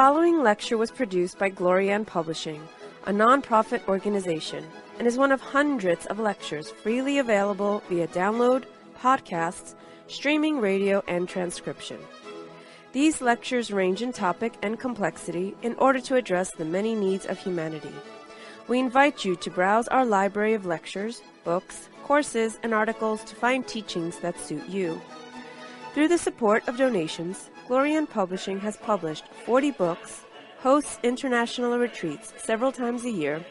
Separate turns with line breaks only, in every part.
following lecture was produced by Glorian Publishing, a non-profit organization, and is one of hundreds of lectures freely available via download, podcasts, streaming radio, and transcription. These lectures range in topic and complexity in order to address the many needs of humanity. We invite you to browse our library of lectures, books, courses, and articles to find teachings that suit you. Through the support of donations, Glorian Publishing has published 40 books, hosts international retreats several times a year,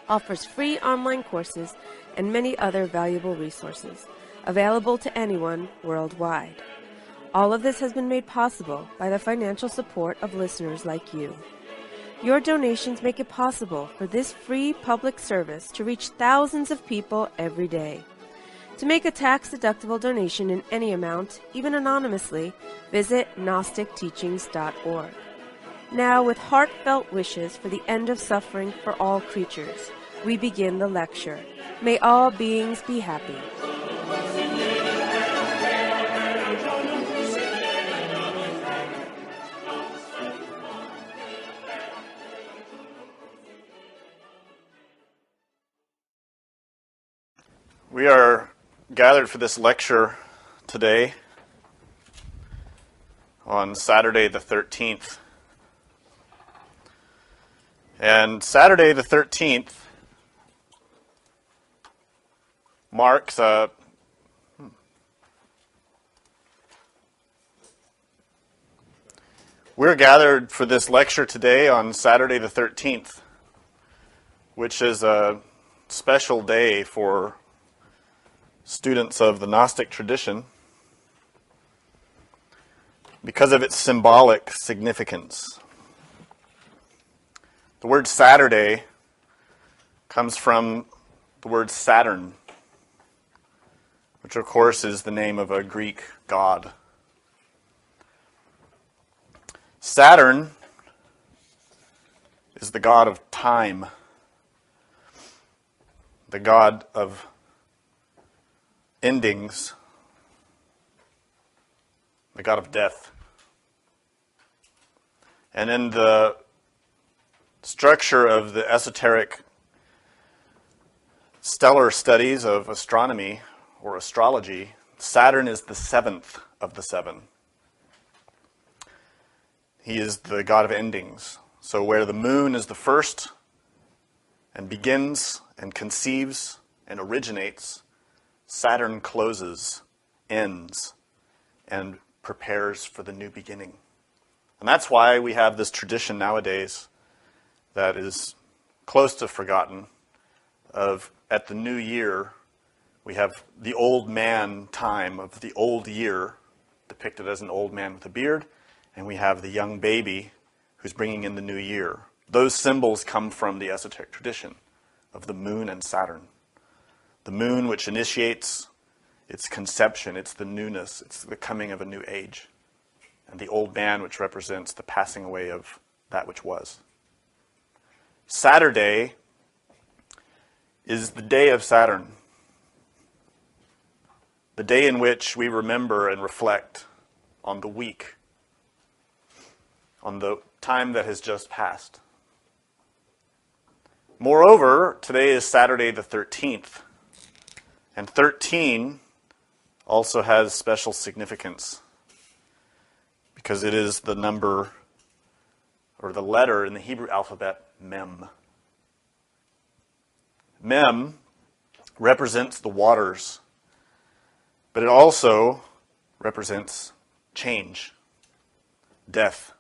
offers free online courses, and many other valuable resources, available to anyone worldwide. All of this has been made possible by the financial support of listeners like you. Your donations make it possible for this free public service to reach thousands of people every day. To make a tax-deductible donation in any amount, even anonymously, visit GnosticTeachings.org. Now, with heartfelt wishes for the end of suffering for all creatures, we begin the lecture. May all beings be happy.
We are gathered for this lecture today on Saturday the 13th. And Saturday the 13th marks We're gathered for this lecture today on Saturday the 13th, which is a special day for students of the Gnostic tradition because of its symbolic significance. The word Saturday comes from the word Saturn, which of course is the name of a Greek god. Saturn is the god of time, the god of endings, the god of death. And in the structure of the esoteric stellar studies of astronomy or astrology, Saturn is the seventh of the seven. He is the god of endings. So where the moon is the first and begins and conceives and originates, Saturn closes, ends, and prepares for the new beginning. And that's why we have this tradition nowadays that is close to forgotten of at the new year, we have the old man time of the old year depicted as an old man with a beard, and we have the young baby who's bringing in the new year. Those symbols come from the esoteric tradition of the moon and Saturn. The moon, which initiates its conception, it's the newness, it's the coming of a new age. And the old man, which represents the passing away of that which was. Saturday is the day of Saturn, the day in which we remember and reflect on the week, on the time that has just passed. Moreover, today is Saturday the 13th. And 13 also has special significance because it is the number or the letter in the Hebrew alphabet, Mem. Mem represents the waters, but it also represents change, death,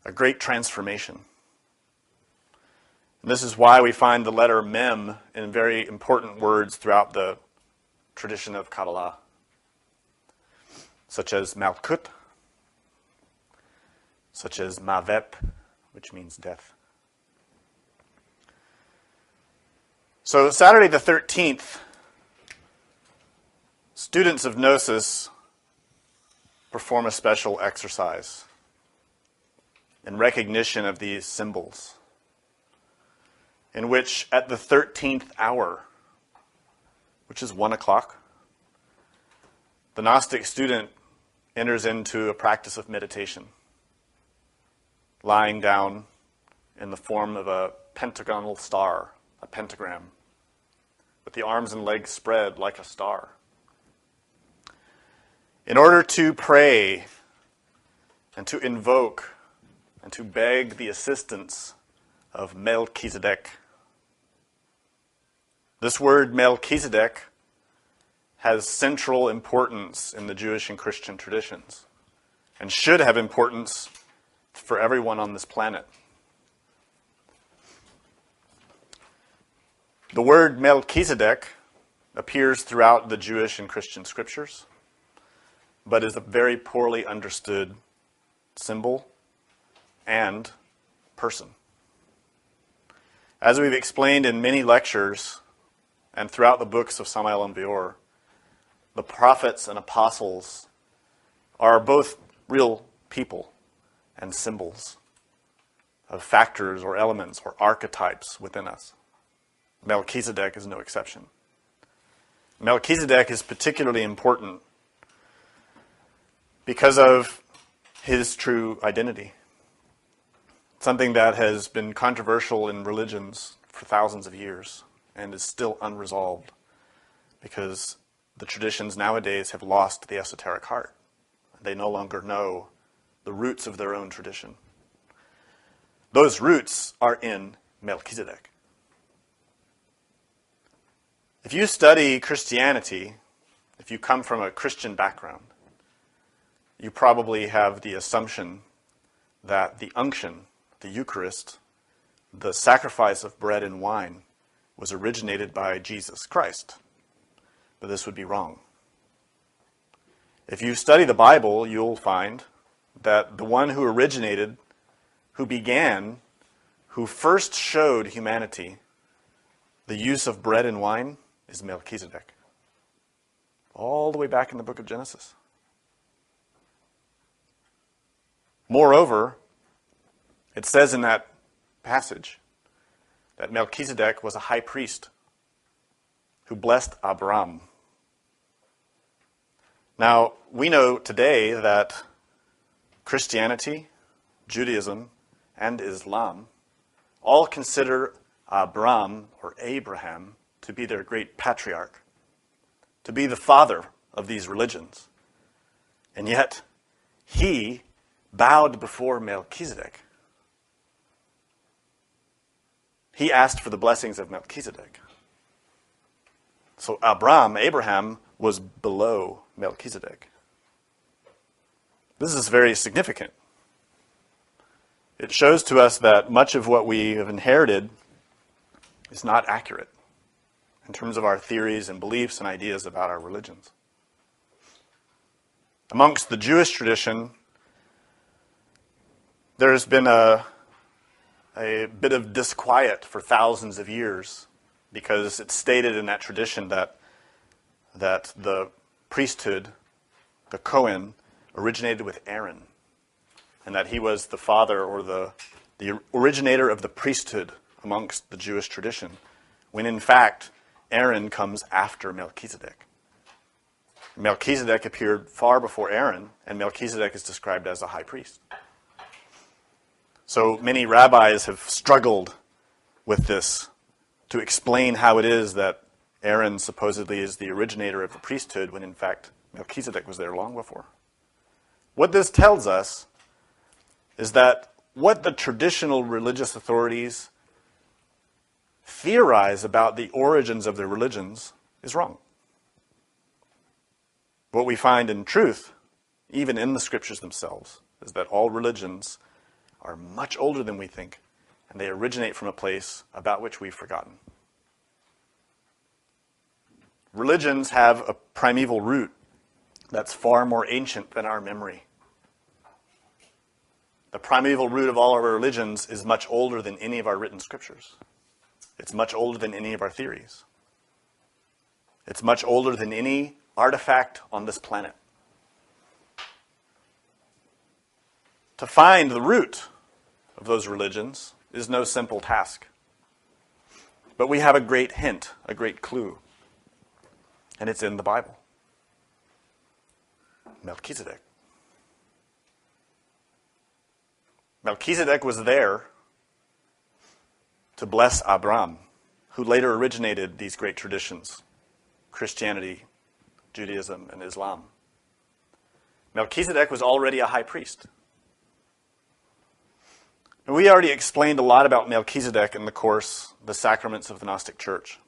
a great transformation. And this is why we find the letter Mem in very important words throughout the tradition of Kabbalah, such as Malkut, such as Mavet, which means death. So Saturday the 13th, students of Gnosis perform a special exercise in recognition of these symbols, in which at the 13th hour, which is 1 o'clock, the Gnostic student enters into a practice of meditation. lying down in the form of a pentagonal star, a pentagram, with the arms and legs spread like a star. In order to pray and to invoke and to beg the assistance of Melchizedek. This word Melchizedek has central importance in the Jewish and Christian traditions and should have importance for everyone on this planet. The word Melchizedek appears throughout the Jewish and Christian scriptures, but is a very poorly understood symbol and person. As we've explained in many lectures and throughout the books of Samael and Beor, the prophets and apostles are both real people and symbols of factors or elements or archetypes within us. Melchizedek is no exception. Melchizedek is particularly important because of his true identity. Something that has been controversial in religions for thousands of years and is still unresolved because the traditions nowadays have lost the esoteric heart. They no longer know the roots of their own tradition. Those roots are in Melchizedek. If you study Christianity, if you come from a Christian background, you probably have the assumption that the unction, the Eucharist, the sacrifice of bread and wine, was originated by Jesus Christ. But this would be wrong. If you study the Bible, you'll find that the one who originated, who began, who first showed humanity the use of bread and wine is Melchizedek. All the way back in the book of Genesis. Moreover, it says in that passage that Melchizedek was a high priest who blessed Abraham. Now, we know today that Christianity, Judaism, and Islam all consider Abraham or Abraham to be their great patriarch, to be the father of these religions. And yet, he bowed before Melchizedek. He asked for the blessings of Melchizedek. So Abraham was below Melchizedek. This is very significant. It shows to us that much of what we have inherited is not accurate in terms of our theories and beliefs and ideas about our religions. Amongst the Jewish tradition, there's been a bit of disquiet for thousands of years because it's stated in that tradition that the priesthood, the Cohen, originated with Aaron, and that he was the father or the originator of the priesthood amongst the Jewish tradition, when in fact Aaron comes after Melchizedek. Melchizedek appeared far before Aaron, and Melchizedek is described as a high priest. So many rabbis have struggled with this to explain how it is that Aaron supposedly is the originator of the priesthood when in fact Melchizedek was there long before. What this tells us is that what the traditional religious authorities theorize about the origins of their religions is wrong. What we find in truth, even in the scriptures themselves, is that all religions are much older than we think, and they originate from a place about which we've forgotten. Religions have a primeval root that's far more ancient than our memory. The primeval root of all of our religions is much older than any of our written scriptures. It's much older than any of our theories. It's much older than any artifact on this planet. To find the root of those religions is no simple task. But we have a great hint, a great clue. And it's in the Bible. Melchizedek. Melchizedek was there to bless Abraham, who later originated these great traditions, Christianity, Judaism, and Islam. Melchizedek was already a high priest. And we already explained a lot about Melchizedek in the course, The Sacraments of the Gnostic Church.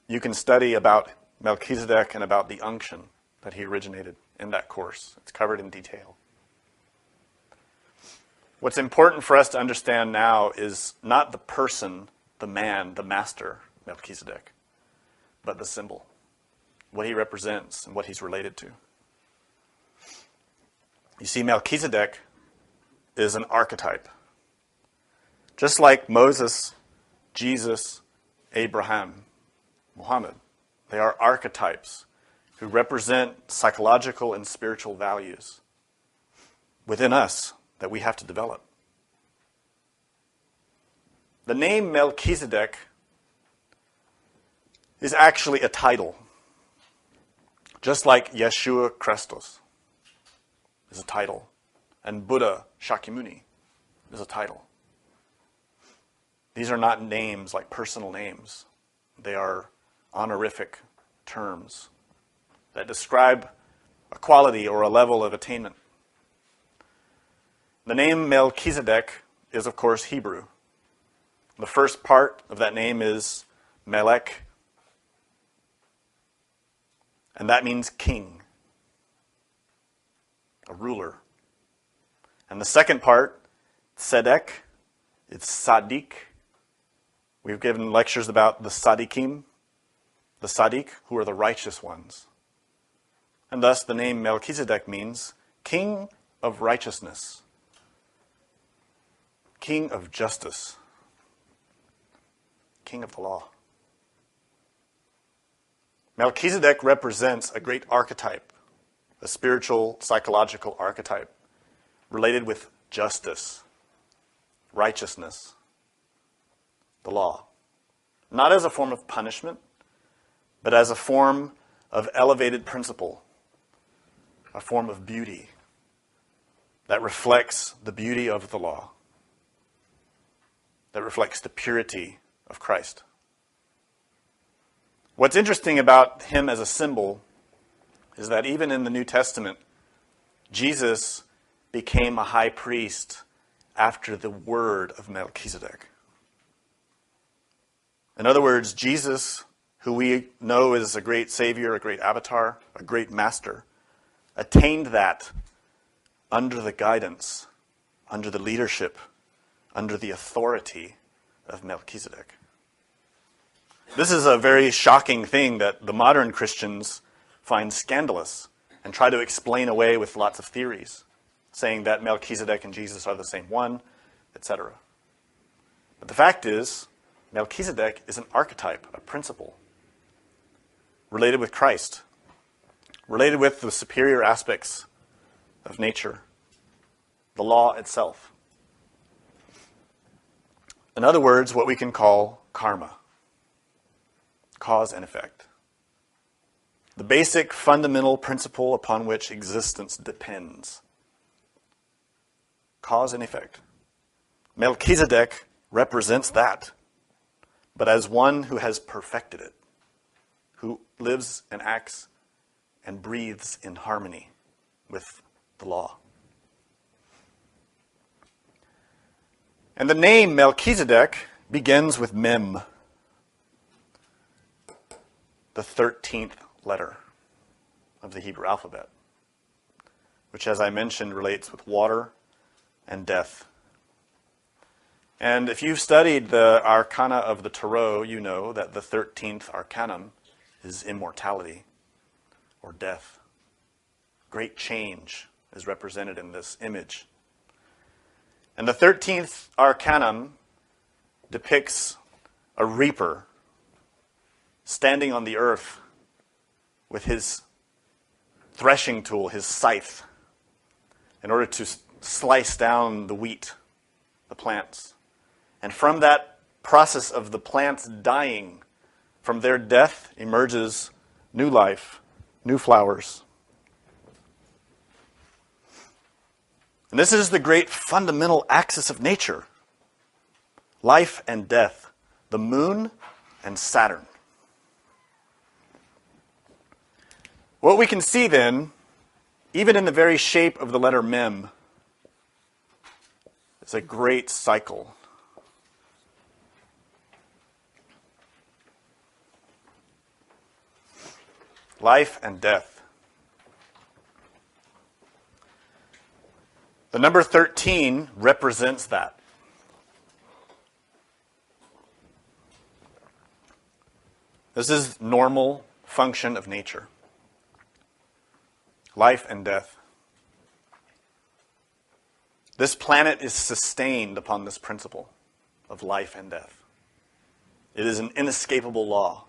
You can study about Melchizedek and about the unction that he originated in that course. It's covered in detail. What's important for us to understand now is not the person, the man, the master, Melchizedek, but the symbol, what he represents and what he's related to. You see, Melchizedek is an archetype. Just like Moses, Jesus, Abraham, Muhammad, they are archetypes who represent psychological and spiritual values within us that we have to develop. The name Melchizedek is actually a title, just like Yeshua Christos is a title, and Buddha Shakyamuni is a title. These are not names like personal names. They are honorific terms that describe a quality or a level of attainment. The name Melchizedek is, of course, Hebrew. The first part of that name is Melech, and that means king, a ruler. And the second part, Tzedek, it's Sadiq. We've given lectures about the Sadiqim, the Sadiq, who are the righteous ones. And thus the name Melchizedek means king of righteousness, king of justice, king of the law. Melchizedek represents a great archetype, a spiritual, psychological archetype related with justice, righteousness, the law. Not as a form of punishment, but as a form of elevated principle, a form of beauty that reflects the beauty of the law, that reflects the purity of Christ. What's interesting about him as a symbol is that even in the New Testament, Jesus became a high priest after the word of Melchizedek. In other words, Jesus, who we know is a great savior, a great avatar, a great master, attained that under the guidance, under the leadership, under the authority of Melchizedek. This is a very shocking thing that the modern Christians find scandalous and try to explain away with lots of theories, saying that Melchizedek and Jesus are the same one, etc. But the fact is, Melchizedek is an archetype, a principle, related with Christ, related with the superior aspects of nature, the law itself. In other words, what we can call karma, cause and effect. The basic fundamental principle upon which existence depends. Cause and effect. Melchizedek represents that, but as one who has perfected it, who lives and acts and breathes in harmony with the law. And the name Melchizedek begins with Mem, the 13th letter of the Hebrew alphabet, which, as I mentioned, relates with water and death. And if you've studied the arcana of the Tarot, you know that the 13th arcanum is immortality or death. Great change is represented in this image. And the 13th arcanum depicts a reaper standing on the earth with his threshing tool, his scythe, in order to slice down the wheat, the plants. And from that process of the plants dying, from their death emerges new life, new flowers. And this is the great fundamental axis of nature. Life and death, the moon and Saturn. What we can see then, even in the very shape of the letter Mem, is a great cycle. Life and death. The number 13 represents that. This is normal function of nature. Life and death. This planet is sustained upon this principle of life and death. It is an inescapable law.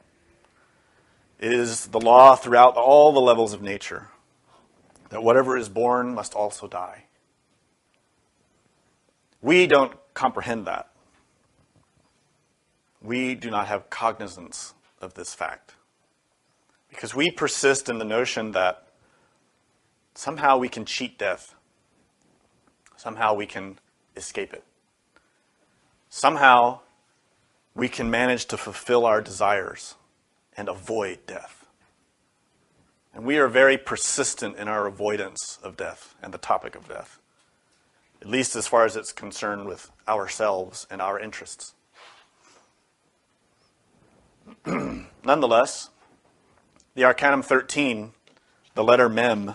It is the law throughout all the levels of nature that whatever is born must also die. We don't comprehend that. We do not have cognizance of this fact because we persist in the notion that somehow we can cheat death. Somehow we can escape it. Somehow we can manage to fulfill our desires and avoid death. And we are very persistent in our avoidance of death and the topic of death, at least as far as it's concerned with ourselves and our interests. Nonetheless, the Arcanum 13, the letter Mem,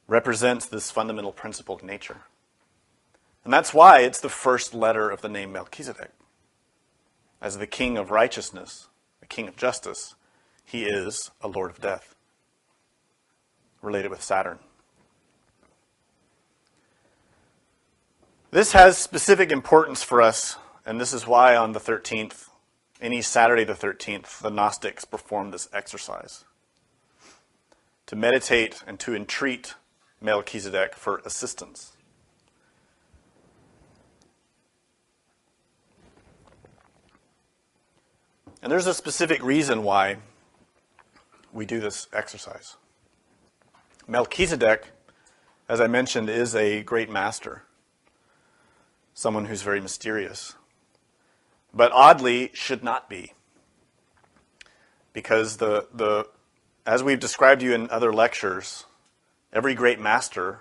represents this fundamental principle of nature. And that's why it's the first letter of the name Melchizedek. As the king of righteousness, the king of justice, he is a lord of death, related with Saturn. This has specific importance for us, and this is why on the 13th, any Saturday the 13th, the Gnostics perform this exercise to meditate and to entreat Melchizedek for assistance. And there's a specific reason why we do this exercise. Melchizedek, as I mentioned, is a great master, someone who's very mysterious, but oddly should not be, because as we've described you in other lectures, every great master,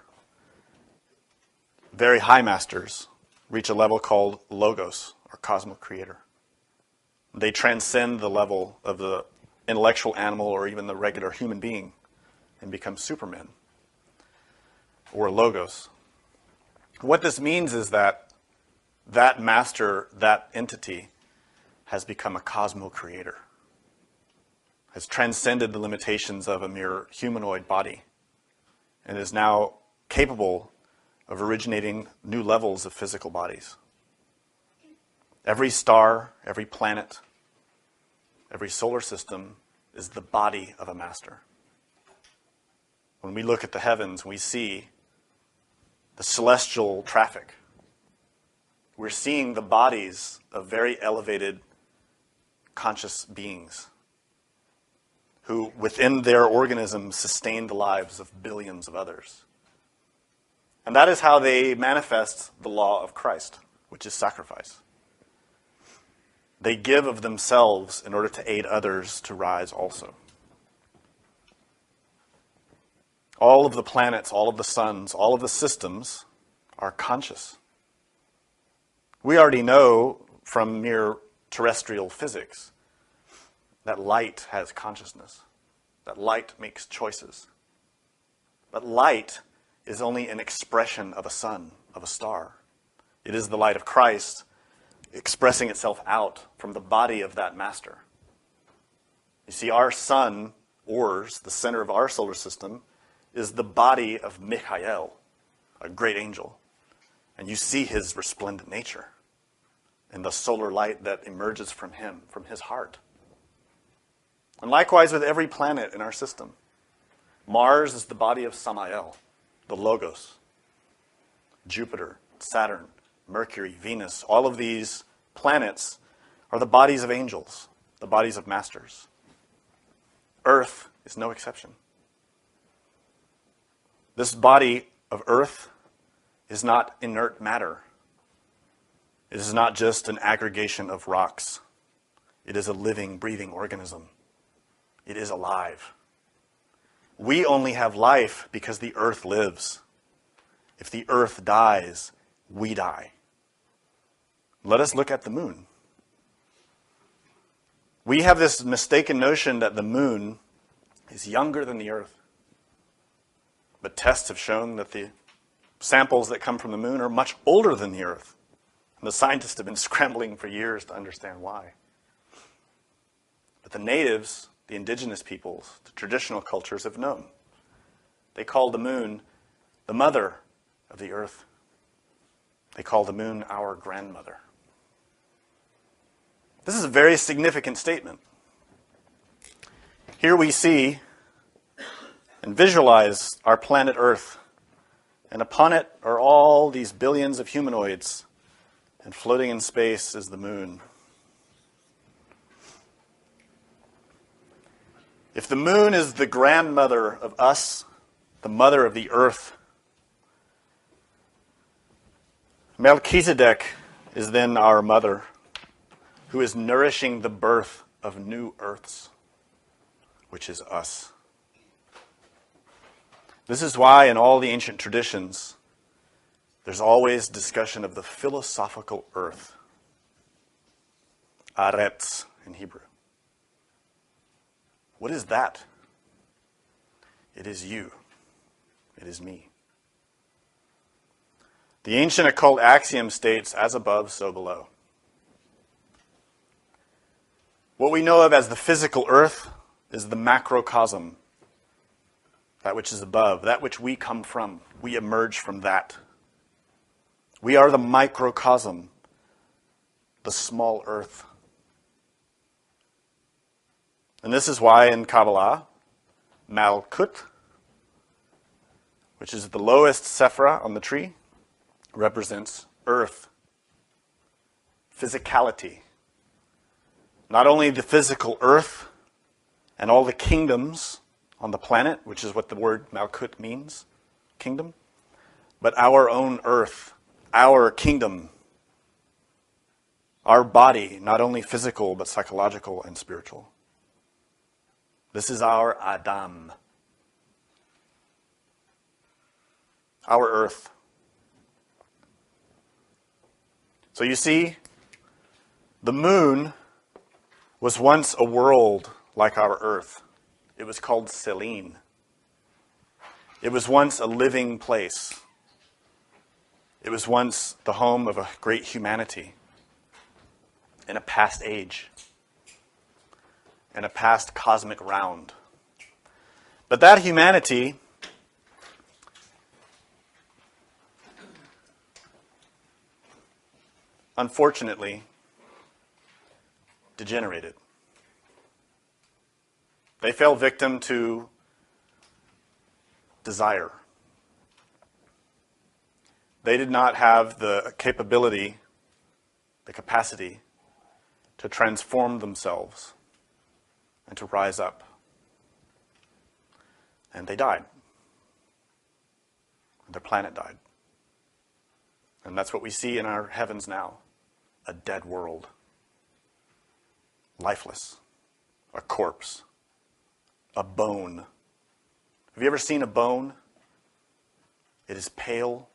very high masters, reach a level called logos, or cosmic creator. They transcend the level of the intellectual animal or even the regular human being and become supermen, or logos. What this means is that master, that entity, has become a cosmo creator, has transcended the limitations of a mere humanoid body, and is now capable of originating new levels of physical bodies. Every star, every planet, every solar system is the body of a master. When we look at the heavens, we see the celestial traffic. We're seeing the bodies of very elevated conscious beings who, within their organism, sustain the lives of billions of others. And that is how they manifest the law of Christ, which is sacrifice. They give of themselves in order to aid others to rise also. All of the planets, all of the suns, all of the systems are conscious. We already know from mere terrestrial physics that light has consciousness, that light makes choices. But light is only an expression of a sun, of a star. It is the light of Christ expressing itself out from the body of that master. You see, our sun, Ors, the center of our solar system, is the body of Michael, a great angel. And you see his resplendent nature and the solar light that emerges from him, from his heart. And likewise with every planet in our system. Mars is the body of Samael, the Logos. Jupiter, Saturn, Mercury, Venus, all of these planets are the bodies of angels, the bodies of masters. Earth is no exception. This body of Earth is not inert matter. It is not just an aggregation of rocks. It is a living, breathing organism. It is alive. We only have life because the earth lives. If the earth dies, we die. Let us look at the moon. We have this mistaken notion that the moon is younger than the earth. But tests have shown that the samples that come from the moon are much older than the earth. And the scientists have been scrambling for years to understand why. But the natives, the indigenous peoples, the traditional cultures have known. They call the moon the mother of the earth. They call the moon our grandmother. This is a very significant statement. Here we see and visualize our planet Earth, and upon it are all these billions of humanoids, and floating in space is the moon. If the moon is the grandmother of us, the mother of the earth, Melchizedek is then our mother, who is nourishing the birth of new earths, which is us. This is why in all the ancient traditions, there's always discussion of the philosophical earth, Aretz in Hebrew. What is that? It is you. It is me. The ancient occult axiom states, as above, so below. What we know of as the physical earth is the macrocosm, that which is above, that which we come from. We emerge from that. We are the microcosm, the small earth. And this is why in Kabbalah, Malkut, which is the lowest sephira on the tree, represents earth, physicality. Not only the physical earth and all the kingdoms on the planet, which is what the word Malkut means, kingdom, but our own earth, our kingdom, our body, not only physical, but psychological and spiritual. This is our Adam, our earth. So you see, the moon was once a world like our earth. It was called Selene. It was once a living place. It was once the home of a great humanity in a past age, in a past cosmic round. But that humanity unfortunately degenerated. They fell victim to desire. They did not have the capability, the capacity to transform themselves and to rise up. And they died. And their planet died. And that's what we see in our heavens now. A dead world. Lifeless. A corpse. A bone. Have you ever seen a bone? It is pale.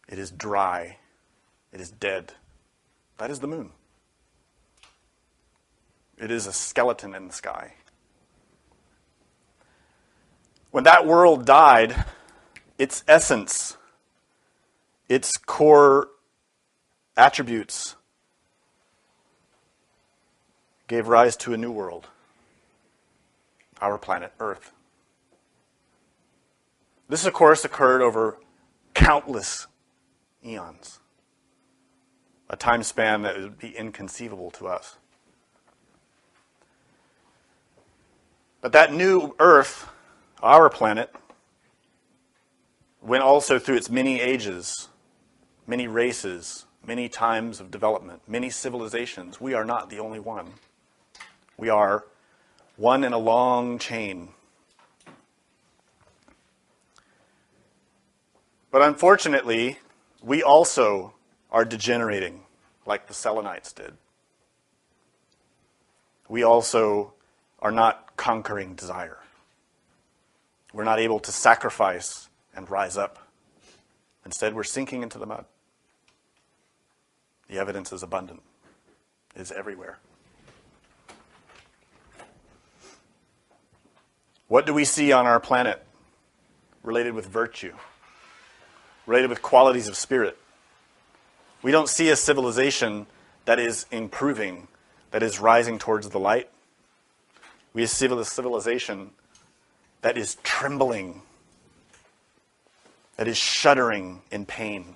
It is dry. It is dead. That is the moon. It is a skeleton in the sky. When that world died, its essence, its core attributes gave rise to a new world, our planet Earth. This, of course, occurred over countless eons, a time span that would be inconceivable to us. But that new Earth, our planet, went also through its many ages, many races, many times of development, many civilizations. We are not the only one. We are one in a long chain. But unfortunately, we also are degenerating like the Selenites did. We also are not conquering desire. We're not able to sacrifice and rise up. Instead, we're sinking into the mud. The evidence is abundant. It is everywhere. What do we see on our planet related with virtue, related with qualities of spirit? We don't see a civilization that is improving, that is rising towards the light. We see a civilization that is trembling, that is shuddering in pain.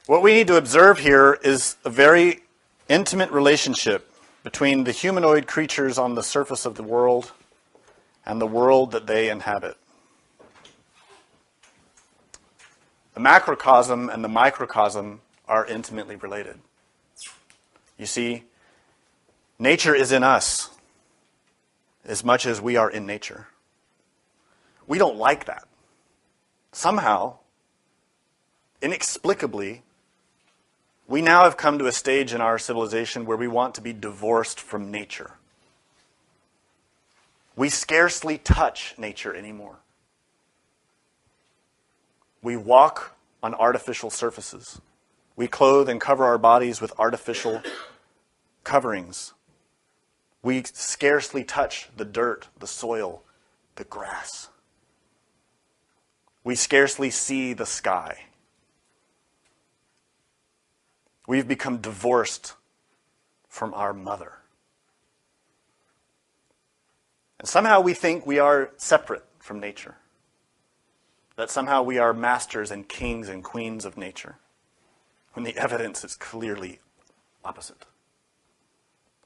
What we need to observe here is a very intimate relationship between the humanoid creatures on the surface of the world and the world that they inhabit. The macrocosm and the microcosm are intimately related. You see, nature is in us as much as we are in nature. We don't like that. Somehow, inexplicably, we now have come to a stage in our civilization where we want to be divorced from nature. We scarcely touch nature anymore. We walk on artificial surfaces. We clothe and cover our bodies with artificial coverings. We scarcely touch the dirt, the soil, the grass. We scarcely see the sky. We've become divorced from our mother. And somehow we think we are separate from nature. That somehow we are masters and kings and queens of nature, when the evidence is clearly opposite.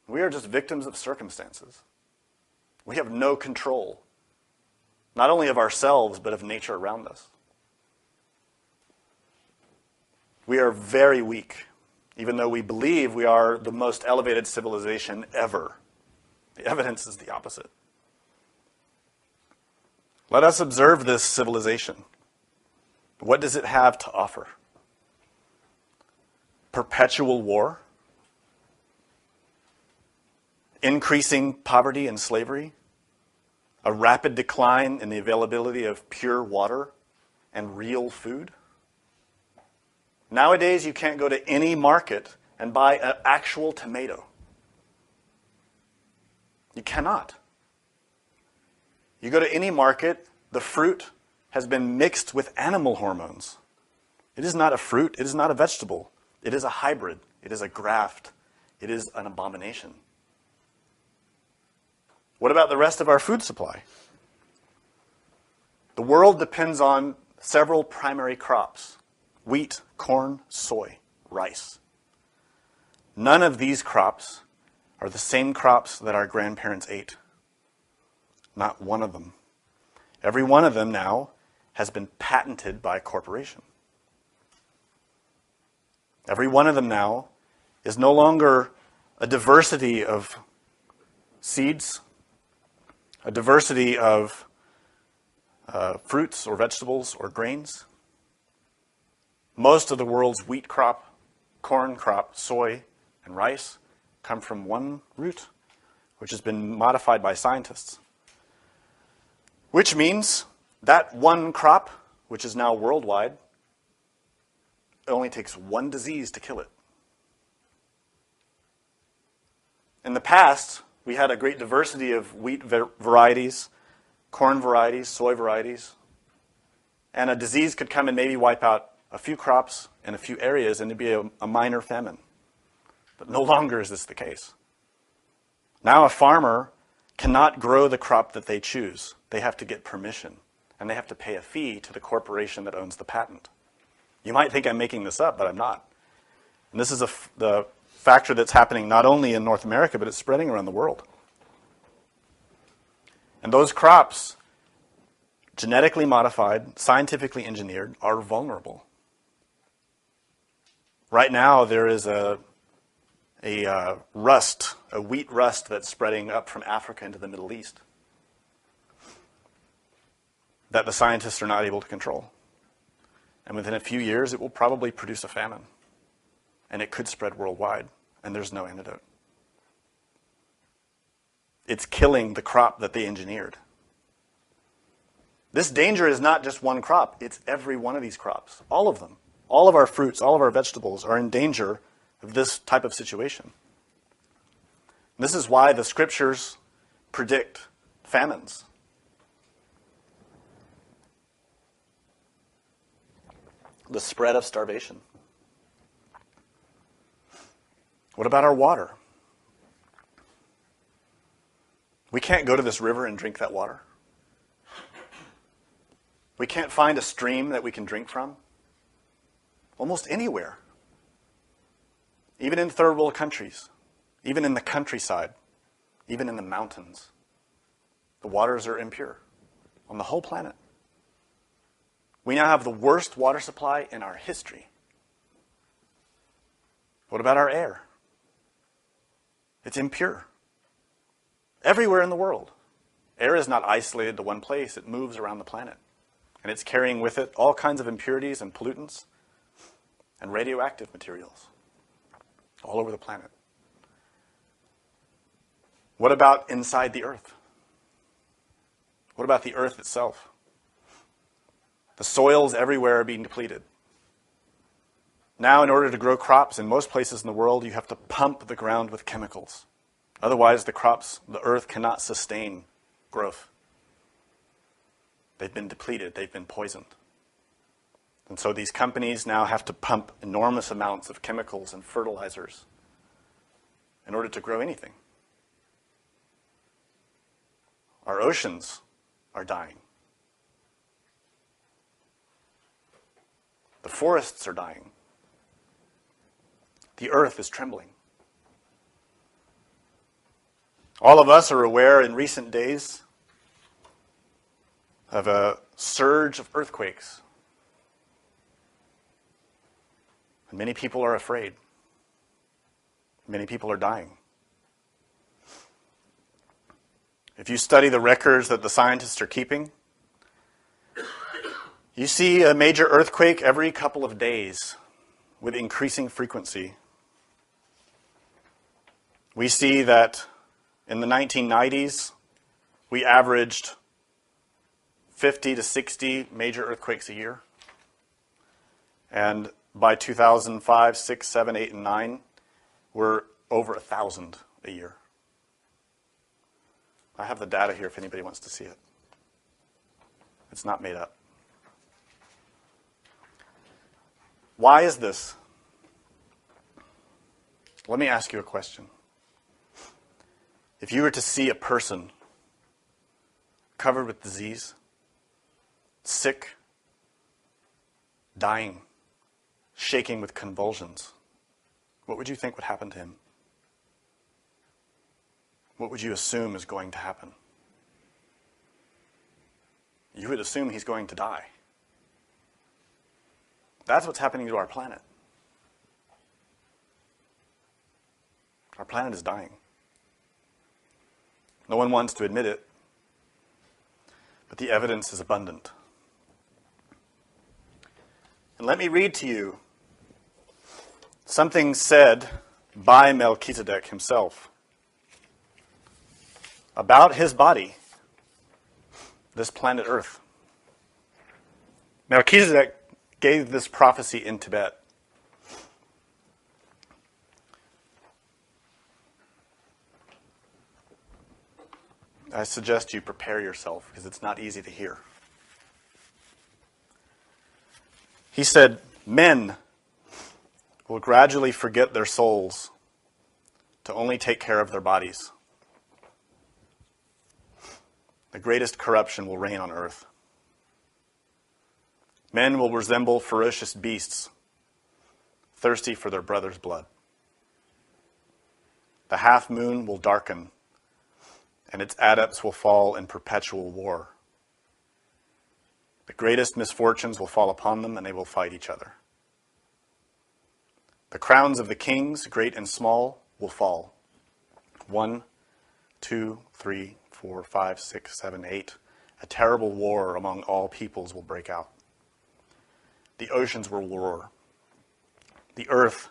We are just victims of circumstances. We have no control, not only of ourselves, but of nature around us. We are very weak, even though we believe we are the most elevated civilization ever. The evidence is the opposite. Let us observe this civilization. What does it have to offer? Perpetual war? Increasing poverty and slavery? A rapid decline in the availability of pure water and real food? Nowadays, you can't go to any market and buy an actual tomato. You cannot. You go to any market, the fruit has been mixed with animal hormones. It is not a fruit. It is not a vegetable. It is a hybrid. It is a graft. It is an abomination. What about the rest of our food supply? The world depends on several primary crops: wheat, corn, soy, rice. None of these crops are the same crops that our grandparents ate. Not one of them. Every one of them now has been patented by a corporation. Every one of them now is no longer a diversity of seeds, a diversity of fruits or vegetables or grains. Most of the world's wheat crop, corn crop, soy, and rice come from one root, which has been modified by scientists. Which means that one crop, which is now worldwide, it only takes one disease to kill it. In the past, we had a great diversity of wheat varieties, corn varieties, soy varieties, and a disease could come and maybe wipe out a few crops in a few areas, and it'd be a minor famine. But no longer is this the case. Now a farmer cannot grow the crop that they choose. They have to get permission, and they have to pay a fee to the corporation that owns the patent. You might think I'm making this up, but I'm not. And this is the factor that's happening not only in North America, but it's spreading around the world. And those crops, genetically modified, scientifically engineered, are vulnerable. Right now, there is a wheat rust that's spreading up from Africa into the Middle East. that the scientists are not able to control. And within a few years, it will probably produce a famine. And it could spread worldwide, and there's no antidote. It's killing the crop that they engineered. This danger is not just one crop, it's every one of these crops. All of them. All of our fruits, all of our vegetables are in danger of this type of situation. This is why the scriptures predict famines. The spread of starvation. What about our water? We can't go to this river and drink that water. We can't find a stream that we can drink from. Almost anywhere. Even in third world countries. Even in the countryside. Even in the mountains. The waters are impure. On the whole planet. We now have the worst water supply in our history. What about our air? It's impure. Everywhere in the world. Air is not isolated to one place. It moves around the planet. And it's carrying with it all kinds of impurities and pollutants and radioactive materials all over the planet. What about inside the earth? What about the earth itself? The soils everywhere are being depleted. Now, in order to grow crops in most places in the world, you have to pump the ground with chemicals. Otherwise, the earth cannot sustain growth. They've been depleted. They've been poisoned. And so these companies now have to pump enormous amounts of chemicals and fertilizers in order to grow anything. Our oceans are dying. The forests are dying. The earth is trembling. All of us are aware in recent days of a surge of earthquakes. And many people are afraid. Many people are dying. If you study the records that the scientists are keeping, you see a major earthquake every couple of days with increasing frequency. We see that in the 1990s, we averaged 50 to 60 major earthquakes a year. And by 2005, 6, 7, 8, and 9, we're over 1,000 a year. I have the data here if anybody wants to see it. It's not made up. Why is this? Let me ask you a question. If you were to see a person covered with disease, sick, dying, shaking with convulsions, what would you think would happen to him? What would you assume is going to happen? You would assume he's going to die. That's what's happening to our planet. Our planet is dying. No one wants to admit it, but the evidence is abundant. And let me read to you something said by Melchizedek himself about his body, this planet Earth. Melchizedek gave this prophecy in Tibet. I suggest you prepare yourself because it's not easy to hear. He said, men will gradually forget their souls to only take care of their bodies. The greatest corruption will reign on earth. Men will resemble ferocious beasts, thirsty for their brother's blood. The half moon will darken, and its adepts will fall in perpetual war. The greatest misfortunes will fall upon them, and they will fight each other. The crowns of the kings, great and small, will fall. 1, 2, 3, 4, 5, 6, 7, 8, A terrible war among all peoples will break out. The oceans will roar. The earth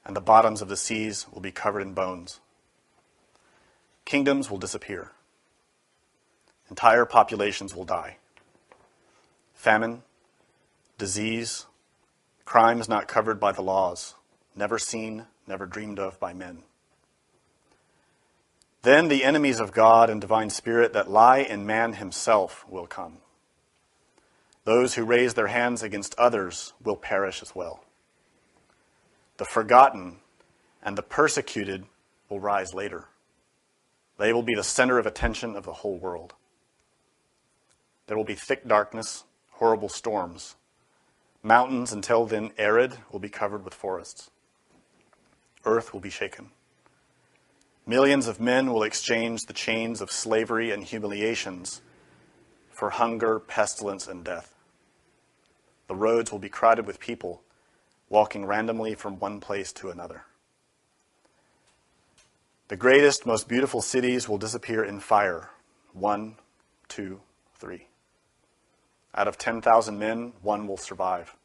and the bottoms of the seas will be covered in bones. Kingdoms will disappear. Entire populations will die. Famine, disease, crimes not covered by the laws, never seen, never dreamed of by men. Then the enemies of God and divine spirit that lie in man himself will come. Those who raise their hands against others will perish as well. The forgotten and the persecuted will rise later. They will be the center of attention of the whole world. There will be thick darkness, horrible storms. Mountains, until then arid, will be covered with forests. Earth will be shaken. Millions of men will exchange the chains of slavery and humiliations for hunger, pestilence, and death. The roads will be crowded with people walking randomly from one place to another. The greatest, most beautiful cities will disappear in fire. 1, 2, 3. Out of 10,000 men, 1 will survive.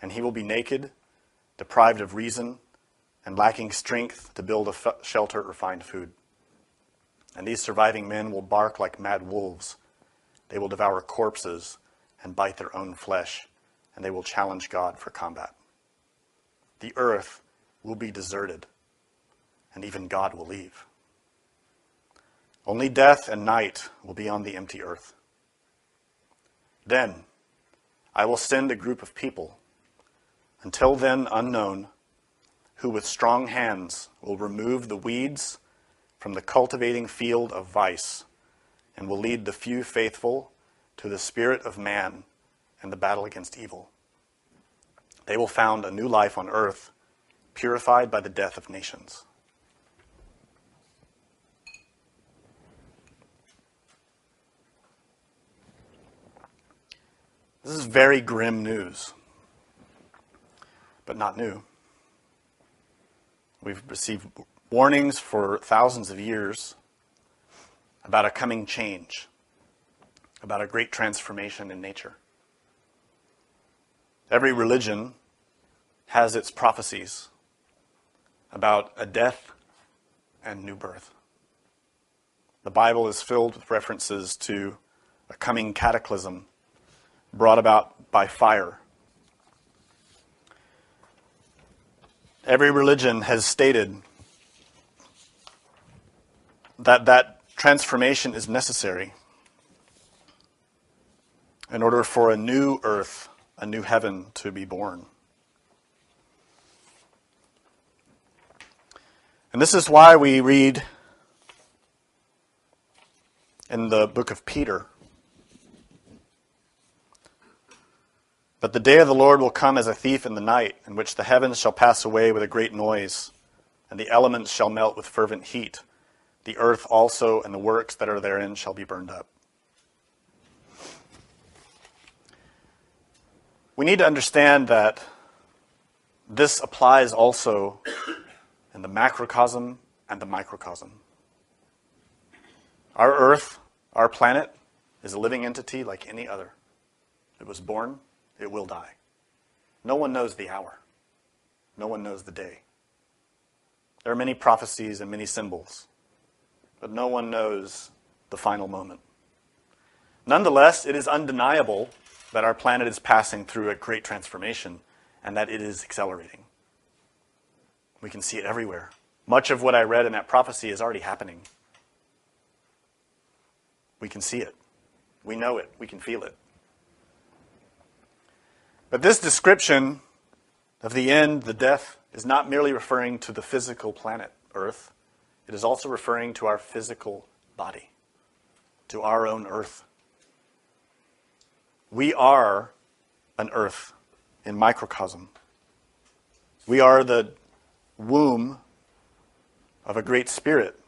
And he will be naked, deprived of reason, and lacking strength to build a shelter or find food. And these surviving men will bark like mad wolves. They will devour corpses and bite their own flesh, and they will challenge God for combat. The earth will be deserted, and even God will leave. Only death and night will be on the empty earth. Then I will send a group of people, until then unknown, who with strong hands will remove the weeds from the cultivating field of vice and will lead the few faithful to the spirit of man and the battle against evil. They will found a new life on earth, purified by the death of nations. This is very grim news, but not new. We've received warnings for thousands of years about a coming change, about a great transformation in nature. Every religion has its prophecies about a death and new birth. The Bible is filled with references to a coming cataclysm brought about by fire. Every religion has stated that that transformation is necessary in order for a new earth, a new heaven to be born. And this is why we read in the book of Peter, "But the day of the Lord will come as a thief in the night, in which the heavens shall pass away with a great noise, and the elements shall melt with fervent heat. The earth also and the works that are therein shall be burned up." We need to understand that this applies also in the macrocosm and the microcosm. Our earth, our planet, is a living entity like any other. It was born, it will die. No one knows the hour. No one knows the day. There are many prophecies and many symbols, but no one knows the final moment. Nonetheless, it is undeniable that our planet is passing through a great transformation and that it is accelerating. We can see it everywhere. Much of what I read in that prophecy is already happening. We can see it. We know it. We can feel it. But this description of the end, the death, is not merely referring to the physical planet, Earth. It is also referring to our physical body, to our own earth. We are an earth in microcosm. We are the womb of a great spirit,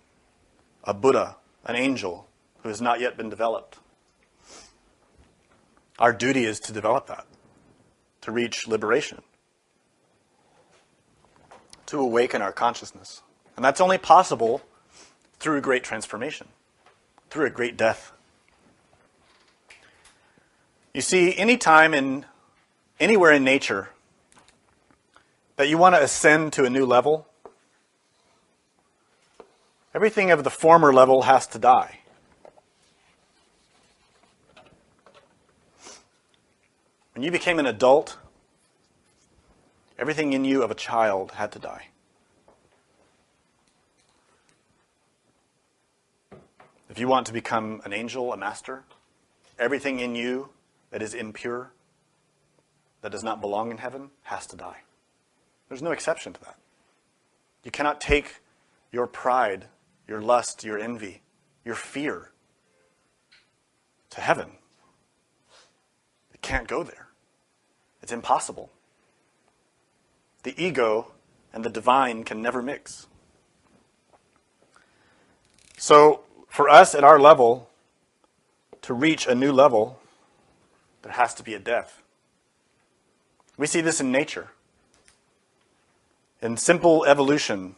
a Buddha, an angel who has not yet been developed. Our duty is to develop that, to reach liberation, to awaken our consciousness. And that's only possible through a great transformation, through a great death. You see, anywhere in nature that you want to ascend to a new level, everything of the former level has to die. When you became an adult, everything in you of a child had to die. If you want to become an angel, a master, everything in you that is impure, that does not belong in heaven, has to die. There's no exception to that. You cannot take your pride, your lust, your envy, your fear to heaven. It can't go there. It's impossible. The ego and the divine can never mix. So, for us at our level, to reach a new level, there has to be a death. We see this in nature. In simple evolution,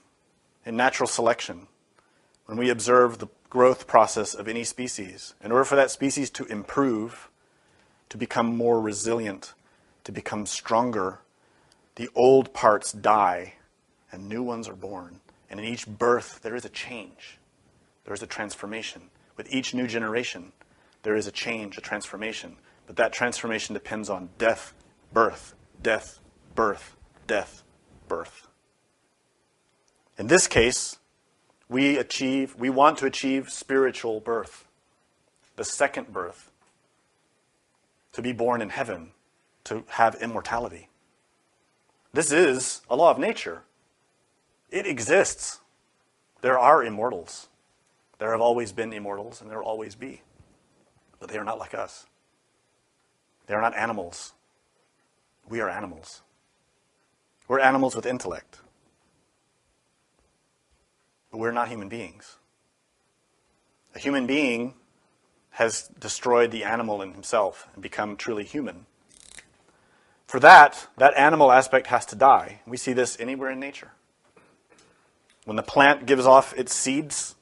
in natural selection, when we observe the growth process of any species, in order for that species to improve, to become more resilient, to become stronger, the old parts die and new ones are born. And in each birth, there is a change. There is a transformation. With each new generation, there is a change, a transformation. But that transformation depends on death, birth, death, birth, death, birth. In this case, we want to achieve spiritual birth, the second birth, to be born in heaven, to have immortality. This is a law of nature. It exists. There are immortals. There have always been immortals, and there will always be. But they are not like us. They are not animals. We are animals. We're animals with intellect. But we're not human beings. A human being has destroyed the animal in himself and become truly human. For that animal aspect has to die. We see this anywhere in nature. When the plant gives off its seeds,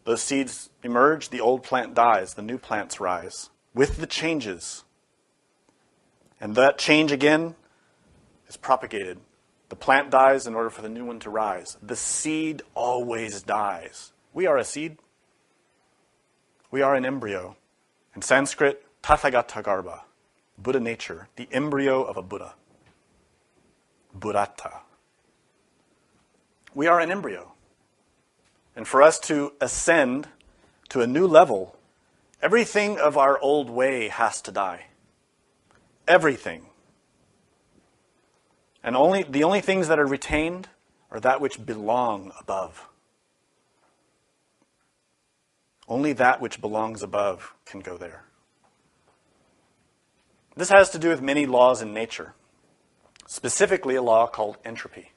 those seeds emerge, the old plant dies, the new plants rise with the changes. And that change again is propagated. The plant dies in order for the new one to rise. The seed always dies. We are a seed. We are an embryo. In Sanskrit, Tathagata Garbha, Buddha nature, the embryo of a Buddha. Buddhata. We are an embryo. And for us to ascend to a new level, everything of our old way has to die. Everything. And the only things that are retained are that which belong above. Only that which belongs above can go there. This has to do with many laws in nature, specifically a law called entropy.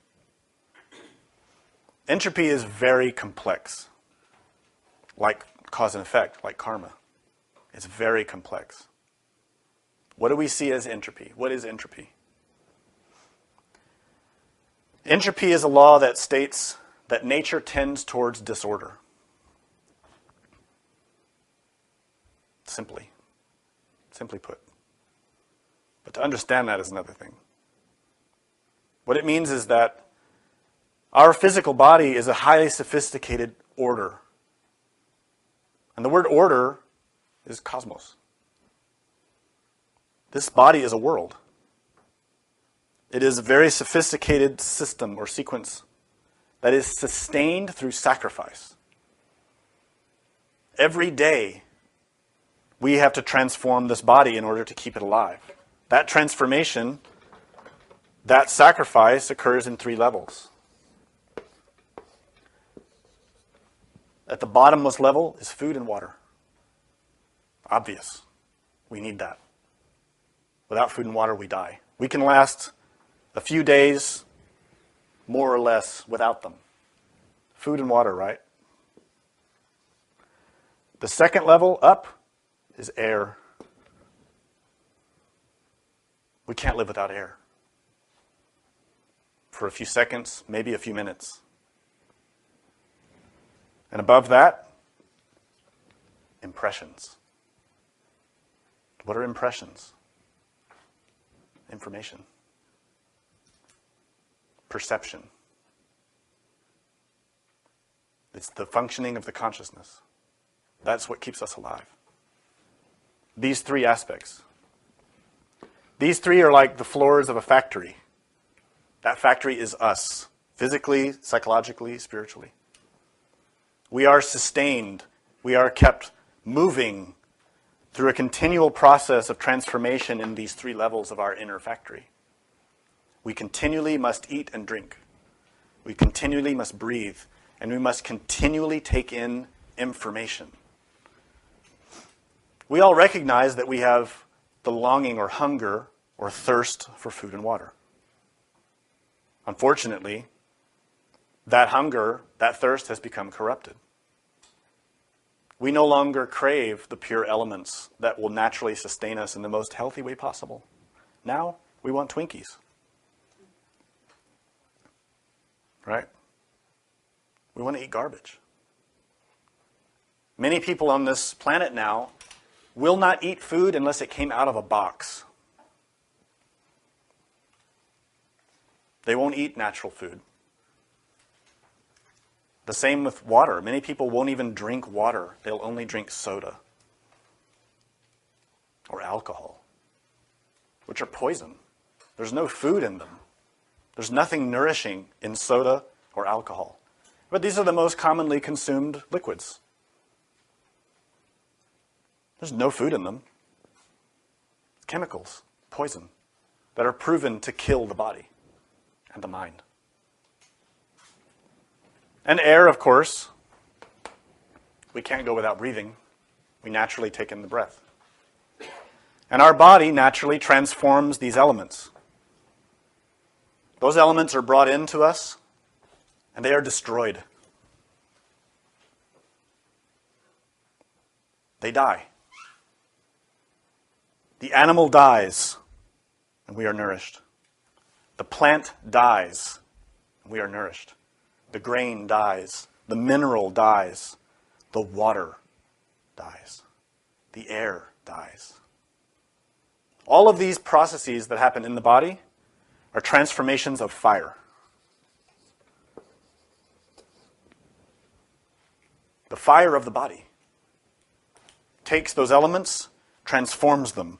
Entropy is very complex, like cause and effect, like karma. It's very complex. What do we see as entropy? What is entropy? Entropy is a law that states that nature tends towards disorder. Simply put. But to understand that is another thing. What it means is that our physical body is a highly sophisticated order. And the word order is cosmos. This body is a world. It is a very sophisticated system or sequence that is sustained through sacrifice. Every day, we have to transform this body in order to keep it alive. That transformation, that sacrifice occurs in 3 levels. At the bottommost level is food and water. Obvious. We need that. Without food and water, we die. We can last a few days, more or less, without them. Food and water, right? The second level up is air. We can't live without air. For a few seconds, maybe a few minutes. And above that, impressions. What are impressions? Information. Perception. It's the functioning of the consciousness. That's what keeps us alive. These three aspects. These three are like the floors of a factory. That factory is us, physically, psychologically, spiritually. We are sustained. We are kept moving through a continual process of transformation in these three levels of our inner factory. We continually must eat and drink. We continually must breathe. And we must continually take in information. We all recognize that we have the longing or hunger or thirst for food and water. Unfortunately, that hunger, that thirst has become corrupted. We no longer crave the pure elements that will naturally sustain us in the most healthy way possible. Now, we want Twinkies. Right? We want to eat garbage. Many people on this planet now will not eat food unless it came out of a box. They won't eat natural food. The same with water. Many people won't even drink water. They'll only drink soda or alcohol, which are poison. There's no food in them. There's nothing nourishing in soda or alcohol. But these are the most commonly consumed liquids. There's no food in them. It's chemicals, poison, that are proven to kill the body and the mind. And air, of course. We can't go without breathing. We naturally take in the breath. And our body naturally transforms these elements. Those elements are brought into us, and they are destroyed. They die. The animal dies, and we are nourished. The plant dies, and we are nourished. The grain dies. The mineral dies. The water dies. The air dies. All of these processes that happen in the body are transformations of fire. The fire of the body takes those elements, transforms them,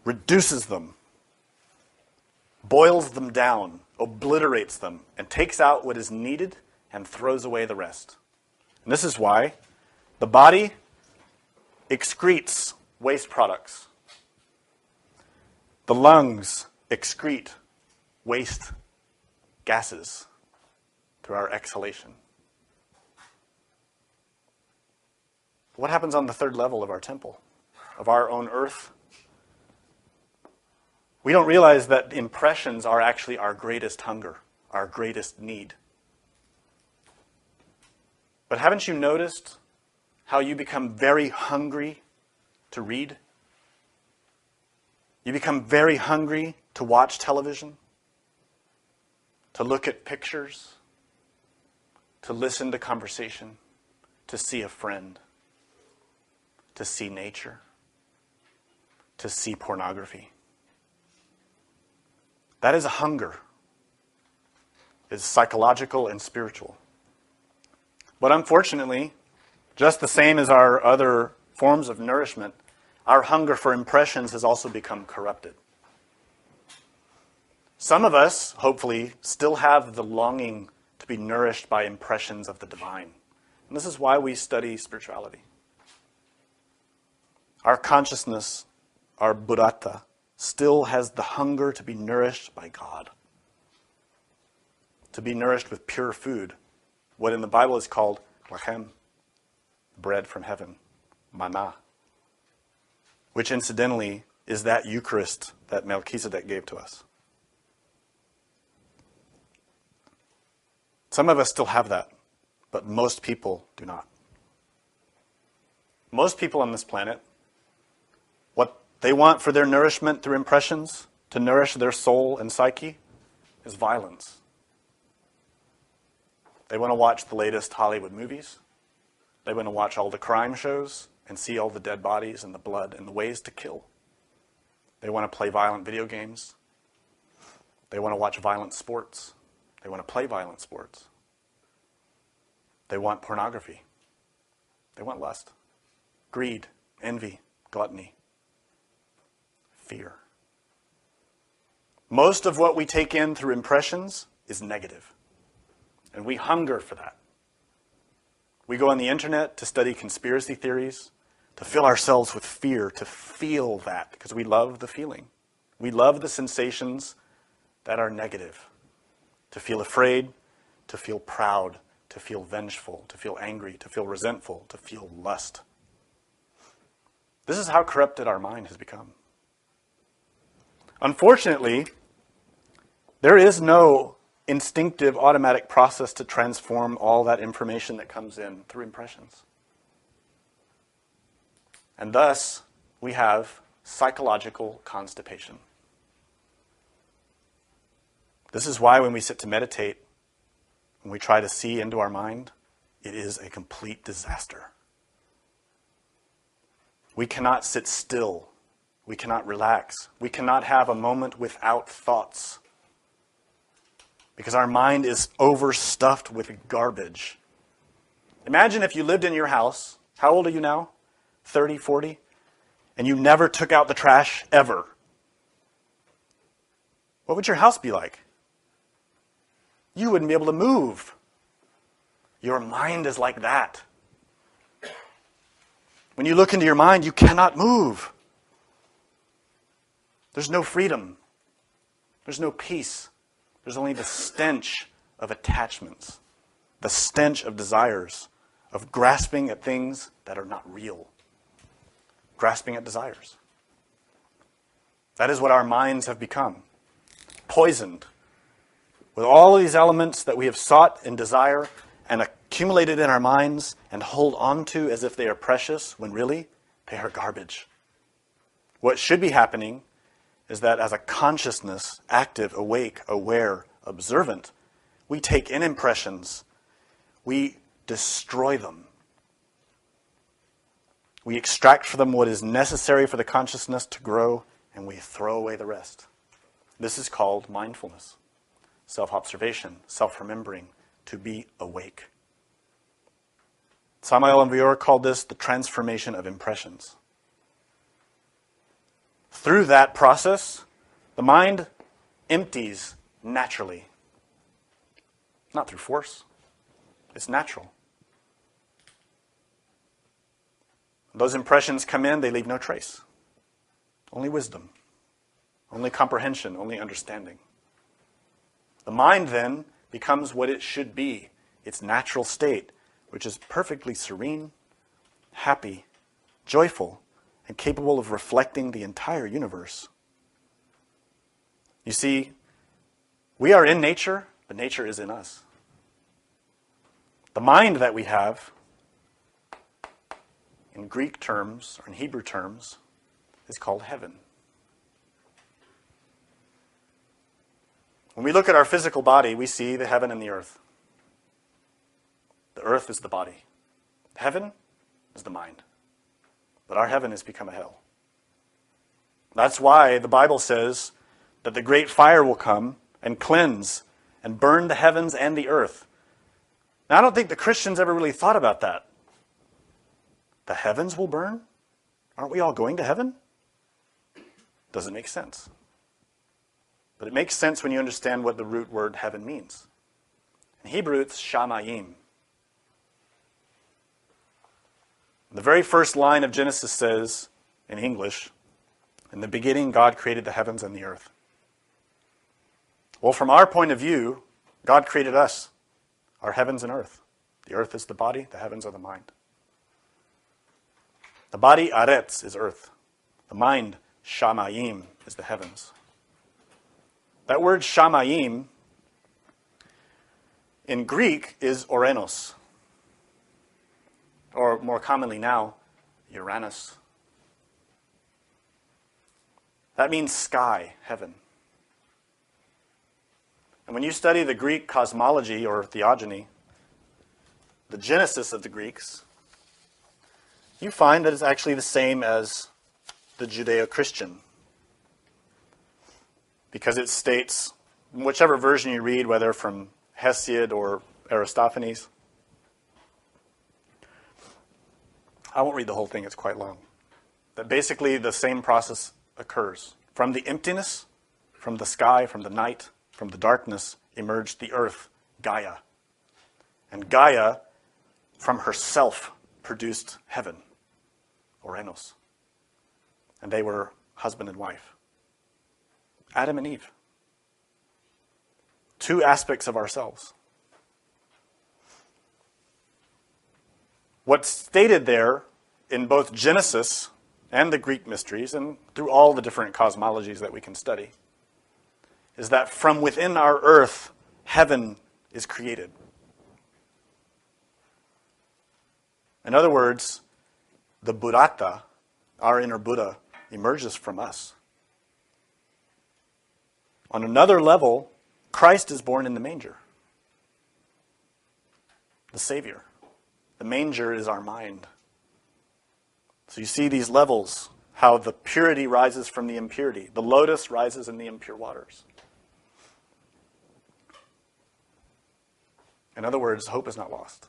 reduces them, boils them down, obliterates them, and takes out what is needed and throws away the rest. And this is why the body excretes waste products. The lungs excrete waste gases through our exhalation. What happens on the third level of our temple, of our own earth? We don't realize that impressions are actually our greatest hunger, our greatest need. But haven't you noticed how you become very hungry to read? You become very hungry to watch television, to look at pictures, to listen to conversation, to see a friend, to see nature, to see pornography. That is a hunger. It's psychological and spiritual. But unfortunately, just the same as our other forms of nourishment, our hunger for impressions has also become corrupted. Some of us, hopefully, still have the longing to be nourished by impressions of the divine. And this is why we study spirituality. Our consciousness, our buddhata, still has the hunger to be nourished by God. To be nourished with pure food. What in the Bible is called lachem, bread from heaven, manna. Which incidentally is that Eucharist that Melchizedek gave to us. Some of us still have that, but most people do not. Most people on this planet, what they want for their nourishment through impressions, to nourish their soul and psyche, is violence. They want to watch the latest Hollywood movies. They want to watch all the crime shows and see all the dead bodies and the blood and the ways to kill. They want to play violent video games. They want to watch violent sports. They want to play violent sports. They want pornography. They want lust, greed, envy, gluttony, fear. Most of what we take in through impressions is negative, and we hunger for that. We go on the internet to study conspiracy theories, to fill ourselves with fear, to feel that, because we love the feeling. We love the sensations that are negative. To feel afraid, to feel proud, to feel vengeful, to feel angry, to feel resentful, to feel lust. This is how corrupted our mind has become. Unfortunately, there is no instinctive, automatic process to transform all that information that comes in through impressions. And thus, we have psychological constipation. This is why when we sit to meditate, when we try to see into our mind, it is a complete disaster. We cannot sit still. We cannot relax. We cannot have a moment without thoughts. Because our mind is overstuffed with garbage. Imagine if you lived in your house. How old are you now? 30, 40? And you never took out the trash ever. What would your house be like? You wouldn't be able to move. Your mind is like that. When you look into your mind, you cannot move. There's no freedom. There's no peace. There's only the stench of attachments, the stench of desires, of grasping at things that are not real, grasping at desires. That is what our minds have become, poisoned with all of these elements that we have sought and desire and accumulated in our minds and hold on to as if they are precious, when really they are garbage. What should be happening is that as a consciousness, active, awake, aware, observant, we take in impressions, we destroy them. We extract from them what is necessary for the consciousness to grow, and we throw away the rest. This is called mindfulness, self-observation, self-remembering, to be awake. Samael and Vior called this the transformation of impressions. Through that process, the mind empties naturally. Not through force. It's natural. Those impressions come in, they leave no trace. Only wisdom. Only comprehension. Only understanding. The mind then becomes what it should be, its natural state, which is perfectly serene, happy, joyful, and capable of reflecting the entire universe. You see, we are in nature, but nature is in us. The mind that we have, in Greek terms, or in Hebrew terms, is called heaven. When we look at our physical body, we see the heaven and the earth. The earth is the body. Heaven is the mind. But our heaven has become a hell. That's why the Bible says that the great fire will come and cleanse and burn the heavens and the earth. Now, I don't think the Christians ever really thought about that. The heavens will burn? Aren't we all going to heaven? Doesn't make sense. But it makes sense when you understand what the root word heaven means. In Hebrew, it's shamayim. The very first line of Genesis says, in English, in the beginning God created the heavens and the earth. Well, from our point of view, God created us, our heavens and earth. The earth is the body, the heavens are the mind. The body, aretz, is earth. The mind, shamayim, is the heavens. That word shamayim in Greek is orenos, or more commonly now, Uranus. That means sky, heaven. And when you study the Greek cosmology or theogony, the genesis of the Greeks, you find that it's actually the same as the Judeo-Christian because it states, whichever version you read, whether from Hesiod or Aristophanes, I won't read the whole thing, it's quite long, that basically the same process occurs. From the emptiness, from the sky, from the night, from the darkness, emerged the earth, Gaia. And Gaia, from herself, produced heaven, Ouranos. And they were husband and wife. Adam and Eve. Two aspects of ourselves. What's stated there in both Genesis and the Greek mysteries, and through all the different cosmologies that we can study, is that from within our earth, heaven is created. In other words, the Buddhata, our inner Buddha, emerges from us. On another level, Christ is born in the manger. The Savior. The manger is our mind. So you see these levels, how the purity rises from the impurity. The lotus rises in the impure waters. In other words, hope is not lost.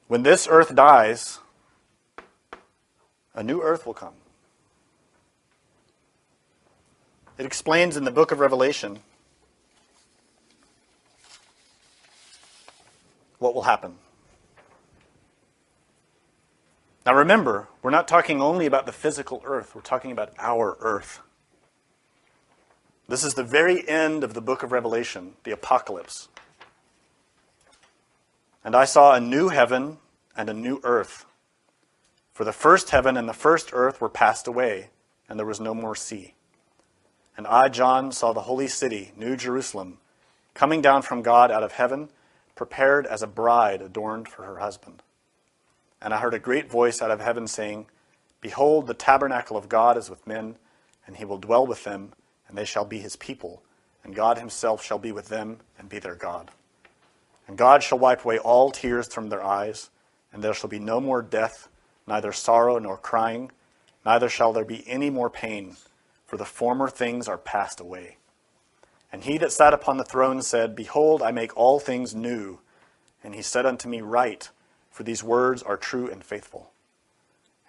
When this earth dies, a new earth will come. It explains in the book of Revelation what will happen. Now remember, we're not talking only about the physical earth, we're talking about our earth. This is the very end of the book of Revelation, the apocalypse. And I saw a new heaven and a new earth. For the first heaven and the first earth were passed away, and there was no more sea. And I, John, saw the holy city, New Jerusalem, coming down from God out of heaven, prepared as a bride adorned for her husband. And I heard a great voice out of heaven saying, Behold, the tabernacle of God is with men, and he will dwell with them, and they shall be his people, and God himself shall be with them and be their God. And God shall wipe away all tears from their eyes, and there shall be no more death, neither sorrow nor crying, neither shall there be any more pain, for the former things are passed away. And he that sat upon the throne said, Behold, I make all things new. And he said unto me, Write, for these words are true and faithful.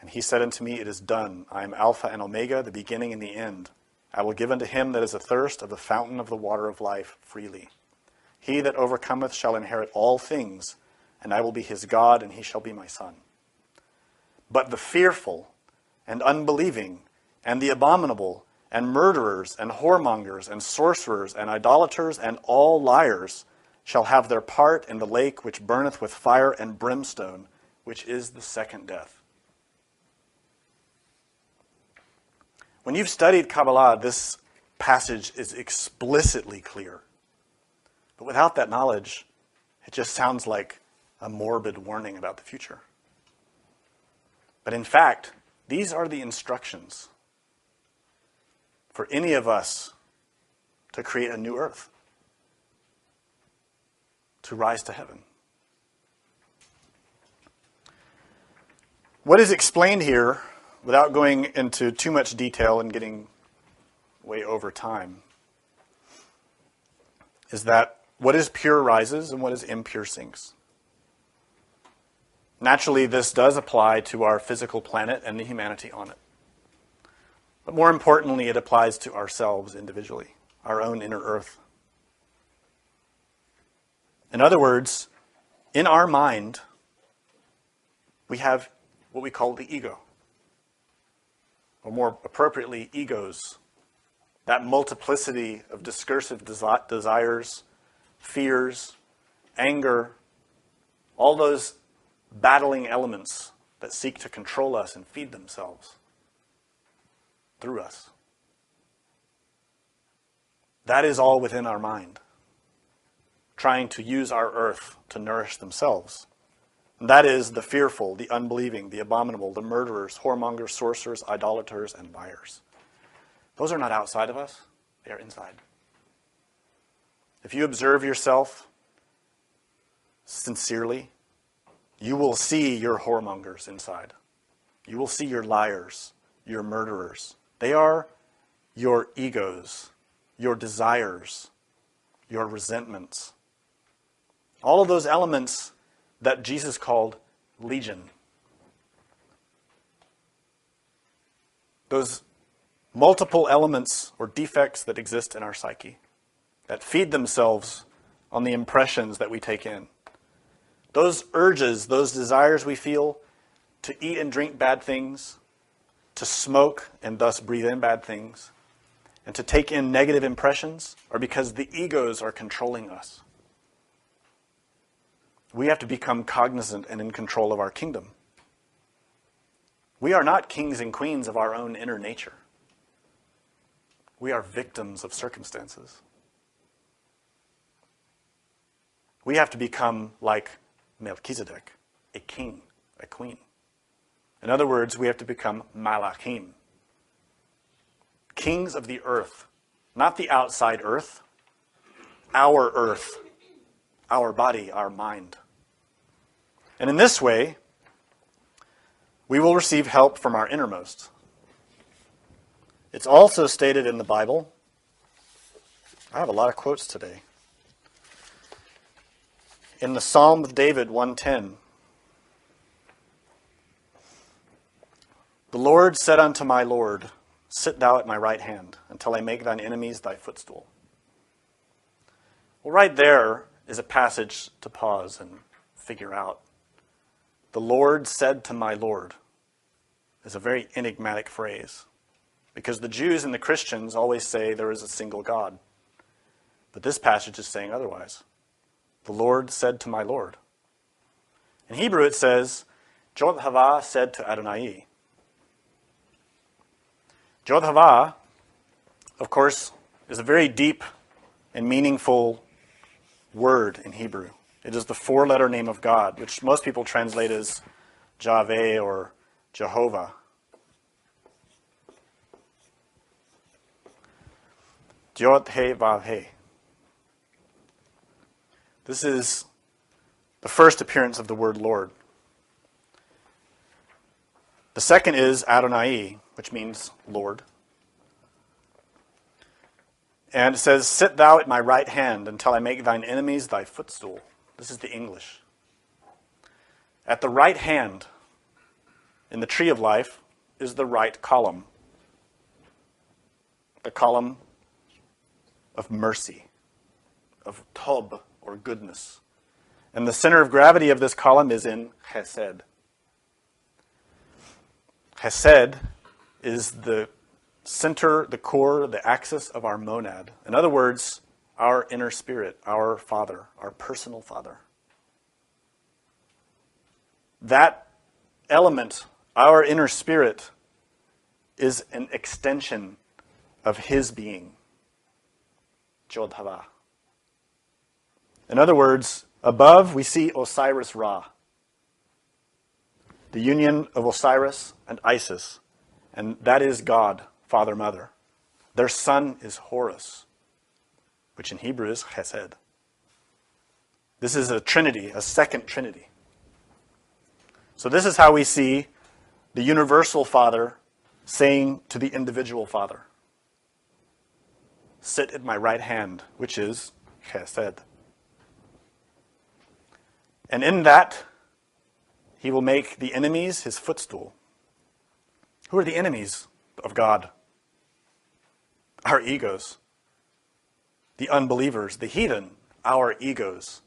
And he said unto me, It is done. I am Alpha and Omega, the beginning and the end. I will give unto him that is athirst of the fountain of the water of life freely. He that overcometh shall inherit all things, and I will be his God, and he shall be my son. But the fearful and unbelieving and the abominable and murderers and whoremongers and sorcerers and idolaters and all liars shall have their part in the lake which burneth with fire and brimstone, which is the second death. When you've studied Kabbalah, this passage is explicitly clear. But without that knowledge, it just sounds like a morbid warning about the future. But in fact, these are the instructions for any of us to create a new earth, to rise to heaven. What is explained here, without going into too much detail and getting way over time, is that what is pure rises and what is impure sinks. Naturally, this does apply to our physical planet and the humanity on it. But more importantly, it applies to ourselves individually, our own inner earth. In other words, in our mind, we have what we call the ego. Or more appropriately, egos. That multiplicity of discursive desires, fears, anger, all those battling elements that seek to control us and feed themselves through us. That is all within our mind, trying to use our earth to nourish themselves. And that is the fearful, the unbelieving, the abominable, the murderers, whoremongers, sorcerers, idolaters, and liars. Those are not outside of us, they are inside. If you observe yourself sincerely, you will see your whoremongers inside. You will see your liars, your murderers, They are your egos, your desires, your resentments. All of those elements that Jesus called legion. Those multiple elements or defects that exist in our psyche that feed themselves on the impressions that we take in. Those urges, those desires we feel to eat and drink bad things, to smoke and thus breathe in bad things, and to take in negative impressions are because the egos are controlling us. We have to become cognizant and in control of our kingdom. We are not kings and queens of our own inner nature. We are victims of circumstances. We have to become like Melchizedek, a king, a queen. In other words, we have to become malachim, kings of the earth, not the outside earth, our body, our mind. And in this way, we will receive help from our innermost. It's also stated in the Bible. I have a lot of quotes today. In the Psalm of David 110, the Lord said unto my Lord, sit thou at my right hand, until I make thine enemies thy footstool. Well, right there is a passage to pause and figure out. The Lord said to my Lord is a very enigmatic phrase, because the Jews and the Christians always say there is a single God. But this passage is saying otherwise. The Lord said to my Lord. In Hebrew it says, Jod Hava said to Adonai. Jod Hava, of course, is a very deep and meaningful word in Hebrew. It is the four-letter name of God, which most people translate as Javeh or Jehovah. Jod He Vav He. This is the first appearance of the word Lord. The second is Adonai, which means Lord. And it says, sit thou at my right hand until I make thine enemies thy footstool. This is the English. At the right hand, in the tree of life, is the right column. The column of mercy, of tob, or goodness. And the center of gravity of this column is in chesed. Chesed is the center, the core, the axis of our monad. In other words, our inner spirit, our Father, our personal Father. That element, our inner spirit, is an extension of His being. Jod Hava. In other words, above we see Osiris Ra, the union of Osiris and Isis, and that is God, Father, Mother. Their son is Horus, which in Hebrew is Chesed. This is a trinity, a second trinity. So this is how we see the universal Father saying to the individual Father, sit at my right hand, which is Chesed. And in that, He will make the enemies His footstool. Who are the enemies of God? Our egos. The unbelievers, the heathen, our egos.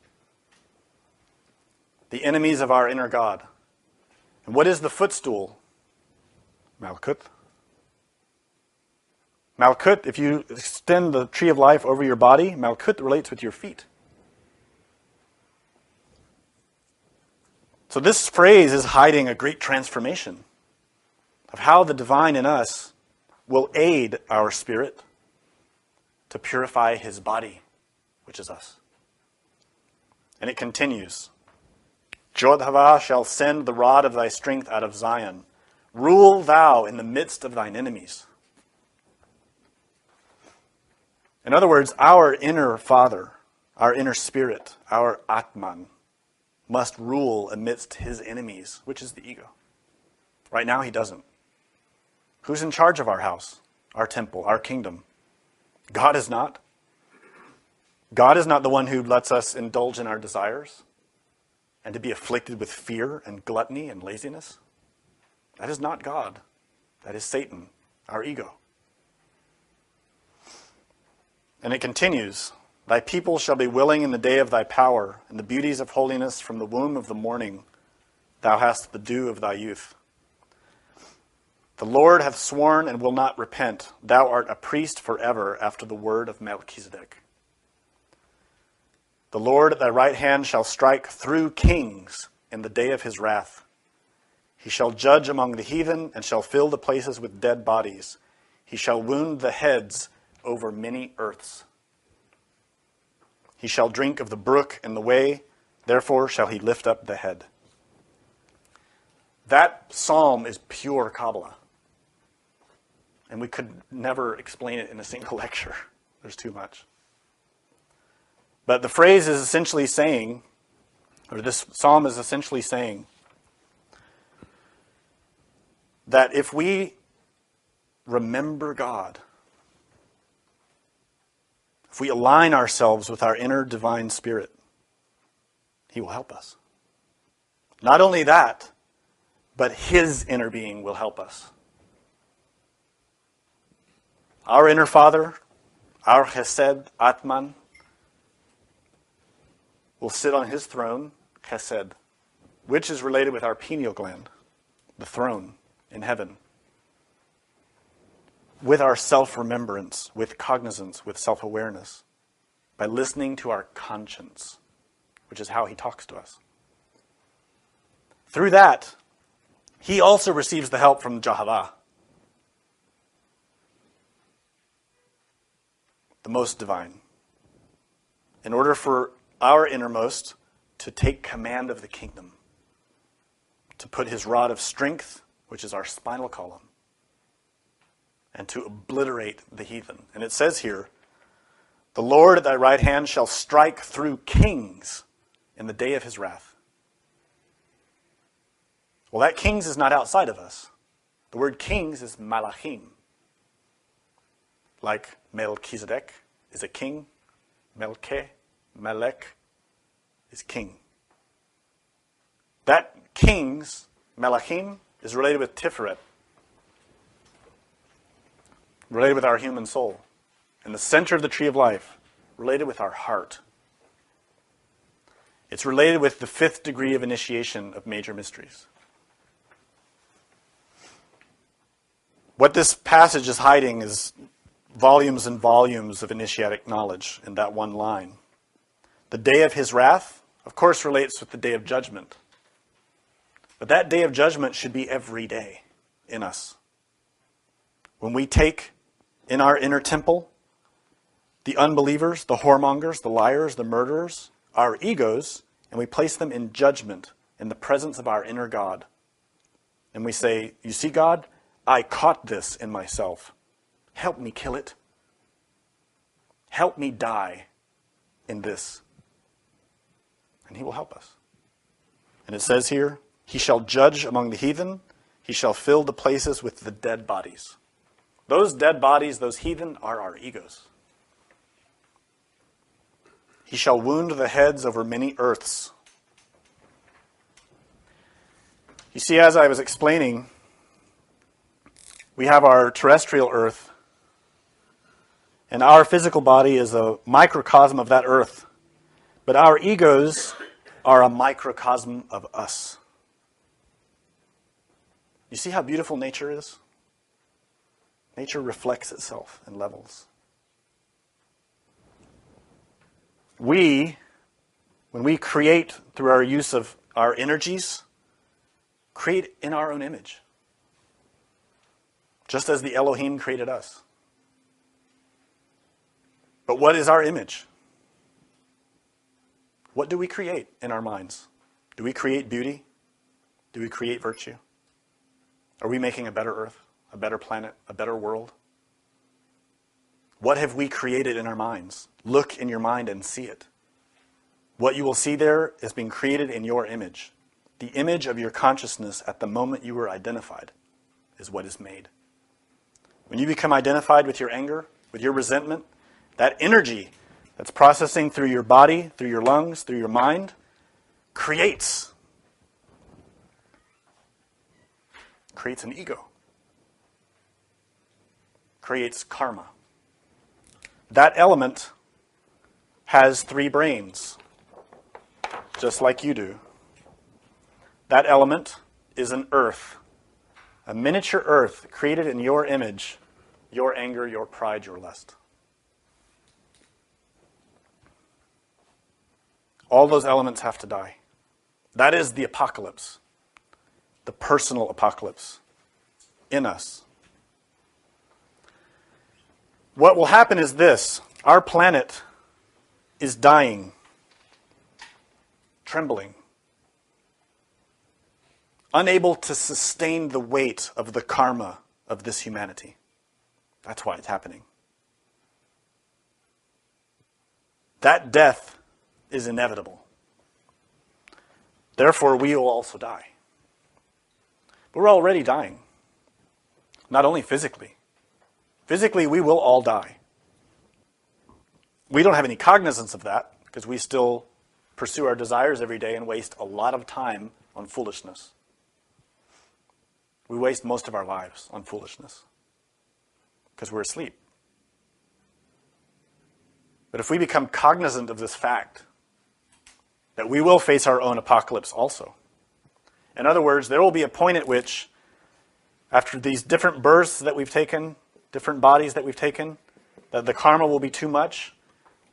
The enemies of our inner God. And what is the footstool? Malkut. Malkut, if you extend the tree of life over your body, Malkut relates with your feet. So this phrase is hiding a great transformation of how the divine in us will aid our spirit to purify His body, which is us. And it continues. Jod Hava shall send the rod of thy strength out of Zion. Rule thou in the midst of thine enemies. In other words, our inner Father, our inner spirit, our Atman, must rule amidst His enemies, which is the ego. Right now He doesn't. Who's in charge of our house? our temple, our kingdom. God is not. God is not the one who lets us indulge in our desires and to be afflicted with fear and gluttony and laziness. That is not God. That is Satan, our ego. And it continues, thy people shall be willing in the day of thy power, and the beauties of holiness from the womb of the morning. Thou hast the dew of thy youth. The Lord hath sworn and will not repent. Thou art a priest forever after the word of Melchizedek. The Lord at thy right hand shall strike through kings in the day of his wrath. He shall judge among the heathen and shall fill the places with dead bodies. He shall wound the heads over many earths. He shall drink of the brook in the way, therefore shall he lift up the head. That psalm is pure Kabbalah. And we could never explain it in a single lecture. There's too much. But the phrase is essentially saying, or this psalm is essentially saying, that if we remember God, if we align ourselves with our inner divine spirit, he will help us. Not only that, but his inner being will help us. Our inner Father, our Chesed, Atman, will sit on his throne, Chesed, which is related with our pineal gland, the throne in heaven. With our self-remembrance, with cognizance, with self-awareness, by listening to our conscience, which is how he talks to us. Through that, he also receives the help from Jehovah, the most divine, in order for our innermost to take command of the kingdom, to put his rod of strength, which is our spinal column, and to obliterate the heathen. And it says here, the Lord at thy right hand shall strike through kings in the day of his wrath. Well, that kings is not outside of us. The word kings is malachim. Like Melchizedek is a king, Melech is king. That kings, Melachim, is related with Tiferet, related with our human soul. In the center of the tree of life, related with our heart. It's related with the 5th degree of initiation of major mysteries. What this passage is hiding is volumes and volumes of initiatic knowledge in that one line. The day of his wrath, of course, relates with the day of judgment. But that day of judgment should be every day in us. When we take in our inner temple the unbelievers, the whoremongers, the liars, the murderers, our egos, and we place them in judgment in the presence of our inner God. And we say, you see, God, I caught this in myself. Help me kill it. Help me die in this. And he will help us. And it says here, he shall judge among the heathen. He shall fill the places with the dead bodies. Those dead bodies, those heathen, are our egos. He shall wound the heads over many earths. You see, as I was explaining, we have our terrestrial earth, and our physical body is a microcosm of that earth. But our egos are a microcosm of us. You see how beautiful nature is? Nature reflects itself in levels. We, when we create through our use of our energies, create in our own image. Just as the Elohim created us. But what is our image? What do we create in our minds? Do we create beauty? Do we create virtue? Are we making a better earth, a better planet, a better world? What have we created in our minds? Look in your mind and see it. What you will see there is being created in your image. The image of your consciousness at the moment you were identified is what is made. When you become identified with your anger, with your resentment, that energy that's processing through your body, through your lungs, through your mind, creates an ego, creates karma. That element has 3 brains, just like you do. That element is an earth, a miniature earth created in your image, your anger, your pride, your lust. All those elements have to die. That is the apocalypse, the personal apocalypse in us. What will happen is this: our planet is dying, trembling, unable to sustain the weight of the karma of this humanity. That's why it's happening. That death is inevitable. Therefore, we will also die. But we're already dying. Not only physically. Physically, we will all die. We don't have any cognizance of that because we still pursue our desires every day and waste a lot of time on foolishness. We waste most of our lives on foolishness because we're asleep. But if we become cognizant of this fact, that we will face our own apocalypse also. In other words, there will be a point at which, after these different births that we've taken, different bodies that we've taken, that the karma will be too much,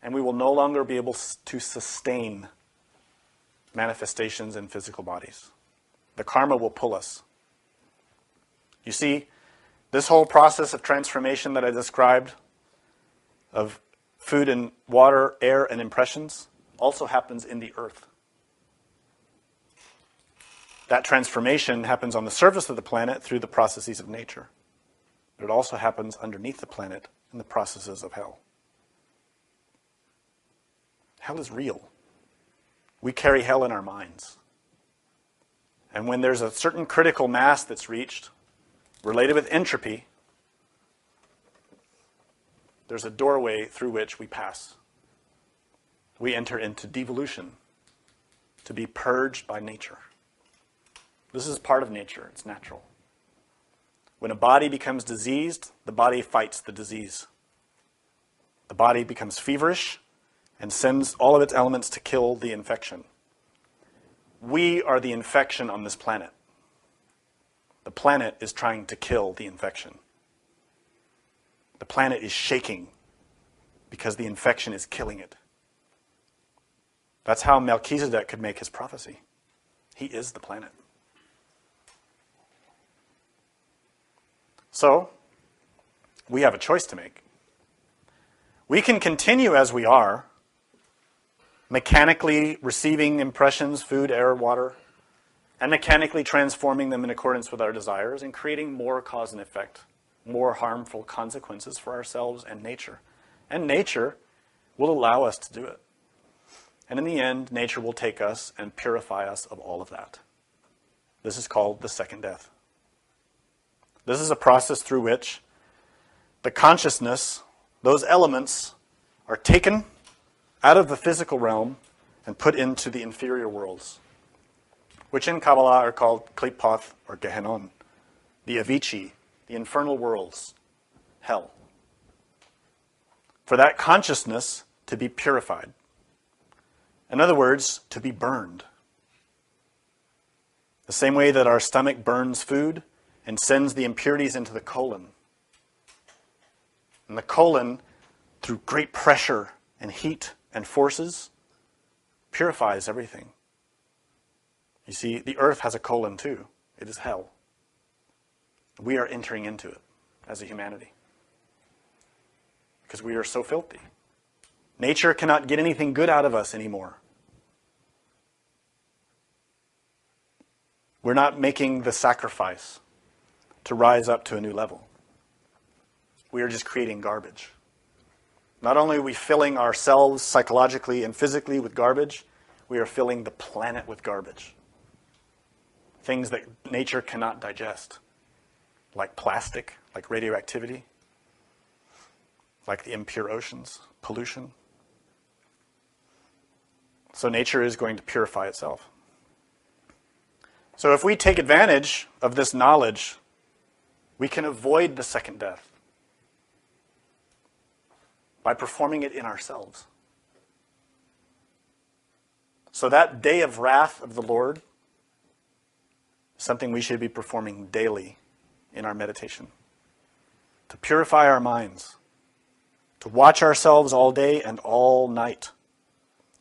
and we will no longer be able to sustain manifestations in physical bodies. The karma will pull us. You see, this whole process of transformation that I described, of food and water, air and impressions, also happens in the earth. That transformation happens on the surface of the planet through the processes of nature. But it also happens underneath the planet in the processes of hell. Hell is real. We carry hell in our minds. And when there's a certain critical mass that's reached, related with entropy, there's a doorway through which we pass. We enter into devolution, to be purged by nature. This is part of nature. It's natural. When a body becomes diseased, the body fights the disease. The body becomes feverish and sends all of its elements to kill the infection. We are the infection on this planet. The planet is trying to kill the infection. The planet is shaking because the infection is killing it. That's how Melchizedek could make his prophecy. He is the planet. So, we have a choice to make. We can continue as we are, mechanically receiving impressions, food, air, water, and mechanically transforming them in accordance with our desires and creating more cause and effect, more harmful consequences for ourselves and nature. And nature will allow us to do it. And in the end, nature will take us and purify us of all of that. This is called the second death. This is a process through which the consciousness, those elements, are taken out of the physical realm and put into the inferior worlds, which in Kabbalah are called Klipoth or Gehenon, the Avicii, the infernal worlds, hell. For that consciousness to be purified. In other words, to be burned. The same way that our stomach burns food and sends the impurities into the colon. And the colon, through great pressure and heat and forces, purifies everything. You see, the earth has a colon too. It is hell. We are entering into it as a humanity. Because we are so filthy. Nature cannot get anything good out of us anymore. We're not making the sacrifice to rise up to a new level. We are just creating garbage. Not only are we filling ourselves psychologically and physically with garbage, we are filling the planet with garbage. Things that nature cannot digest. like plastic, like radioactivity, like the impure oceans, pollution. So nature is going to purify itself. So if we take advantage of this knowledge, we can avoid the second death by performing it in ourselves. So that day of wrath of the Lord is something we should be performing daily in our meditation. To purify our minds, to watch ourselves all day and all night.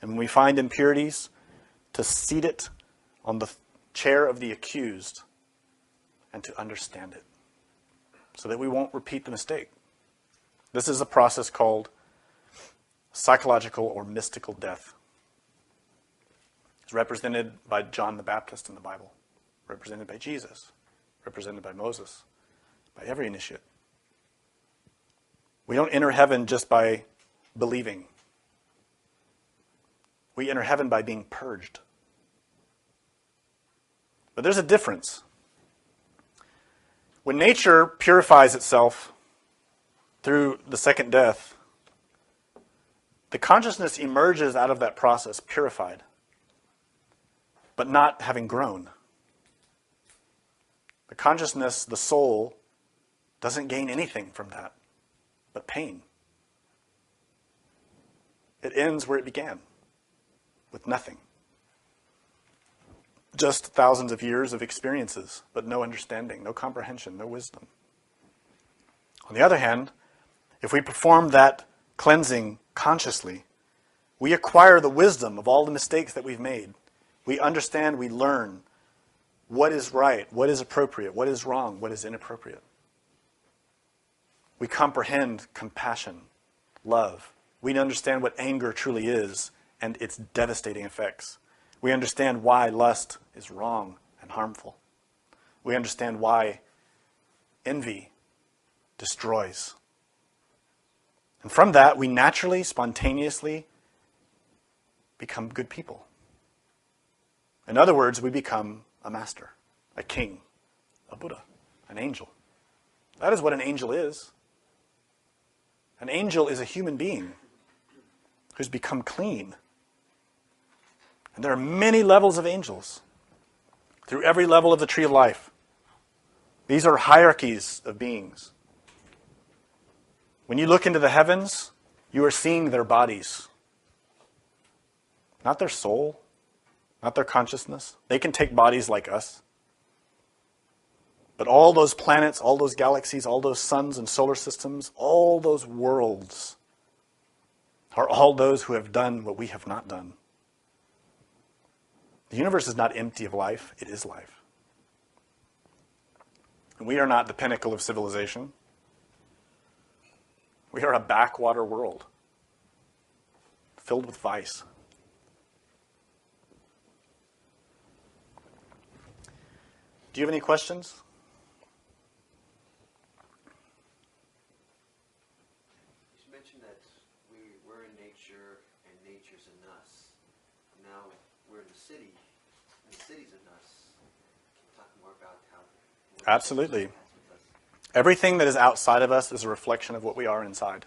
And when we find impurities, to seat it on the chair of the accused and to understand it so that we won't repeat the mistake. This is a process called psychological or mystical death. It's represented by John the Baptist in the Bible, represented by Jesus, represented by Moses, by every initiate. We don't enter heaven just by believing. We enter heaven by being purged. But there's a difference. When nature purifies itself through the second death, the consciousness emerges out of that process purified, but not having grown. The consciousness, the soul, doesn't gain anything from that, but pain. It ends where it began, with nothing. Just thousands of years of experiences, but no understanding, no comprehension, no wisdom. On the other hand, if we perform that cleansing consciously, we acquire the wisdom of all the mistakes that we've made. We understand, we learn what is right, what is appropriate, what is wrong, what is inappropriate. We comprehend compassion, love. We understand what anger truly is and its devastating effects. We understand why lust is wrong and harmful. We understand why envy destroys. And from that, we naturally, spontaneously become good people. In other words, we become a master, a king, a Buddha, an angel. That is what an angel is. An angel is a human being who's become clean. And there are many levels of angels through every level of the tree of life. These are hierarchies of beings. When you look into the heavens, you are seeing their bodies. Not their soul, not their consciousness. They can take bodies like us. But all those planets, all those galaxies, all those suns and solar systems, all those worlds are all those who have done what we have not done. The universe is not empty of life, it is life. And we are not the pinnacle of civilization. We are a backwater world filled with vice. Do you have any questions?
You mentioned that we're in nature and nature's in us. Now we're in the city and the city's in us. Can you talk more about how?
Absolutely. Everything that is outside of us is a reflection of what we are inside.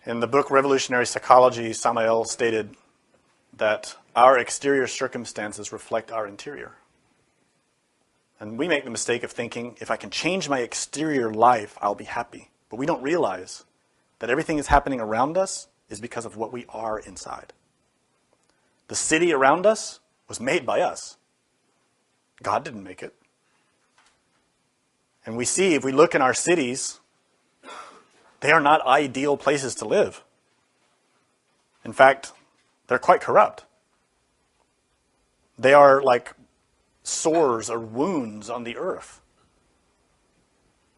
In the book Revolutionary Psychology, Samael stated that our exterior circumstances reflect our interior. And we make the mistake of thinking, if I can change my exterior life, I'll be happy. But we don't realize that everything that's happening around us is because of what we are inside. The city around us was made by us. God didn't make it. And we see, if we look in our cities, they are not ideal places to live. In fact, they're quite corrupt. They are like sores or wounds on the earth.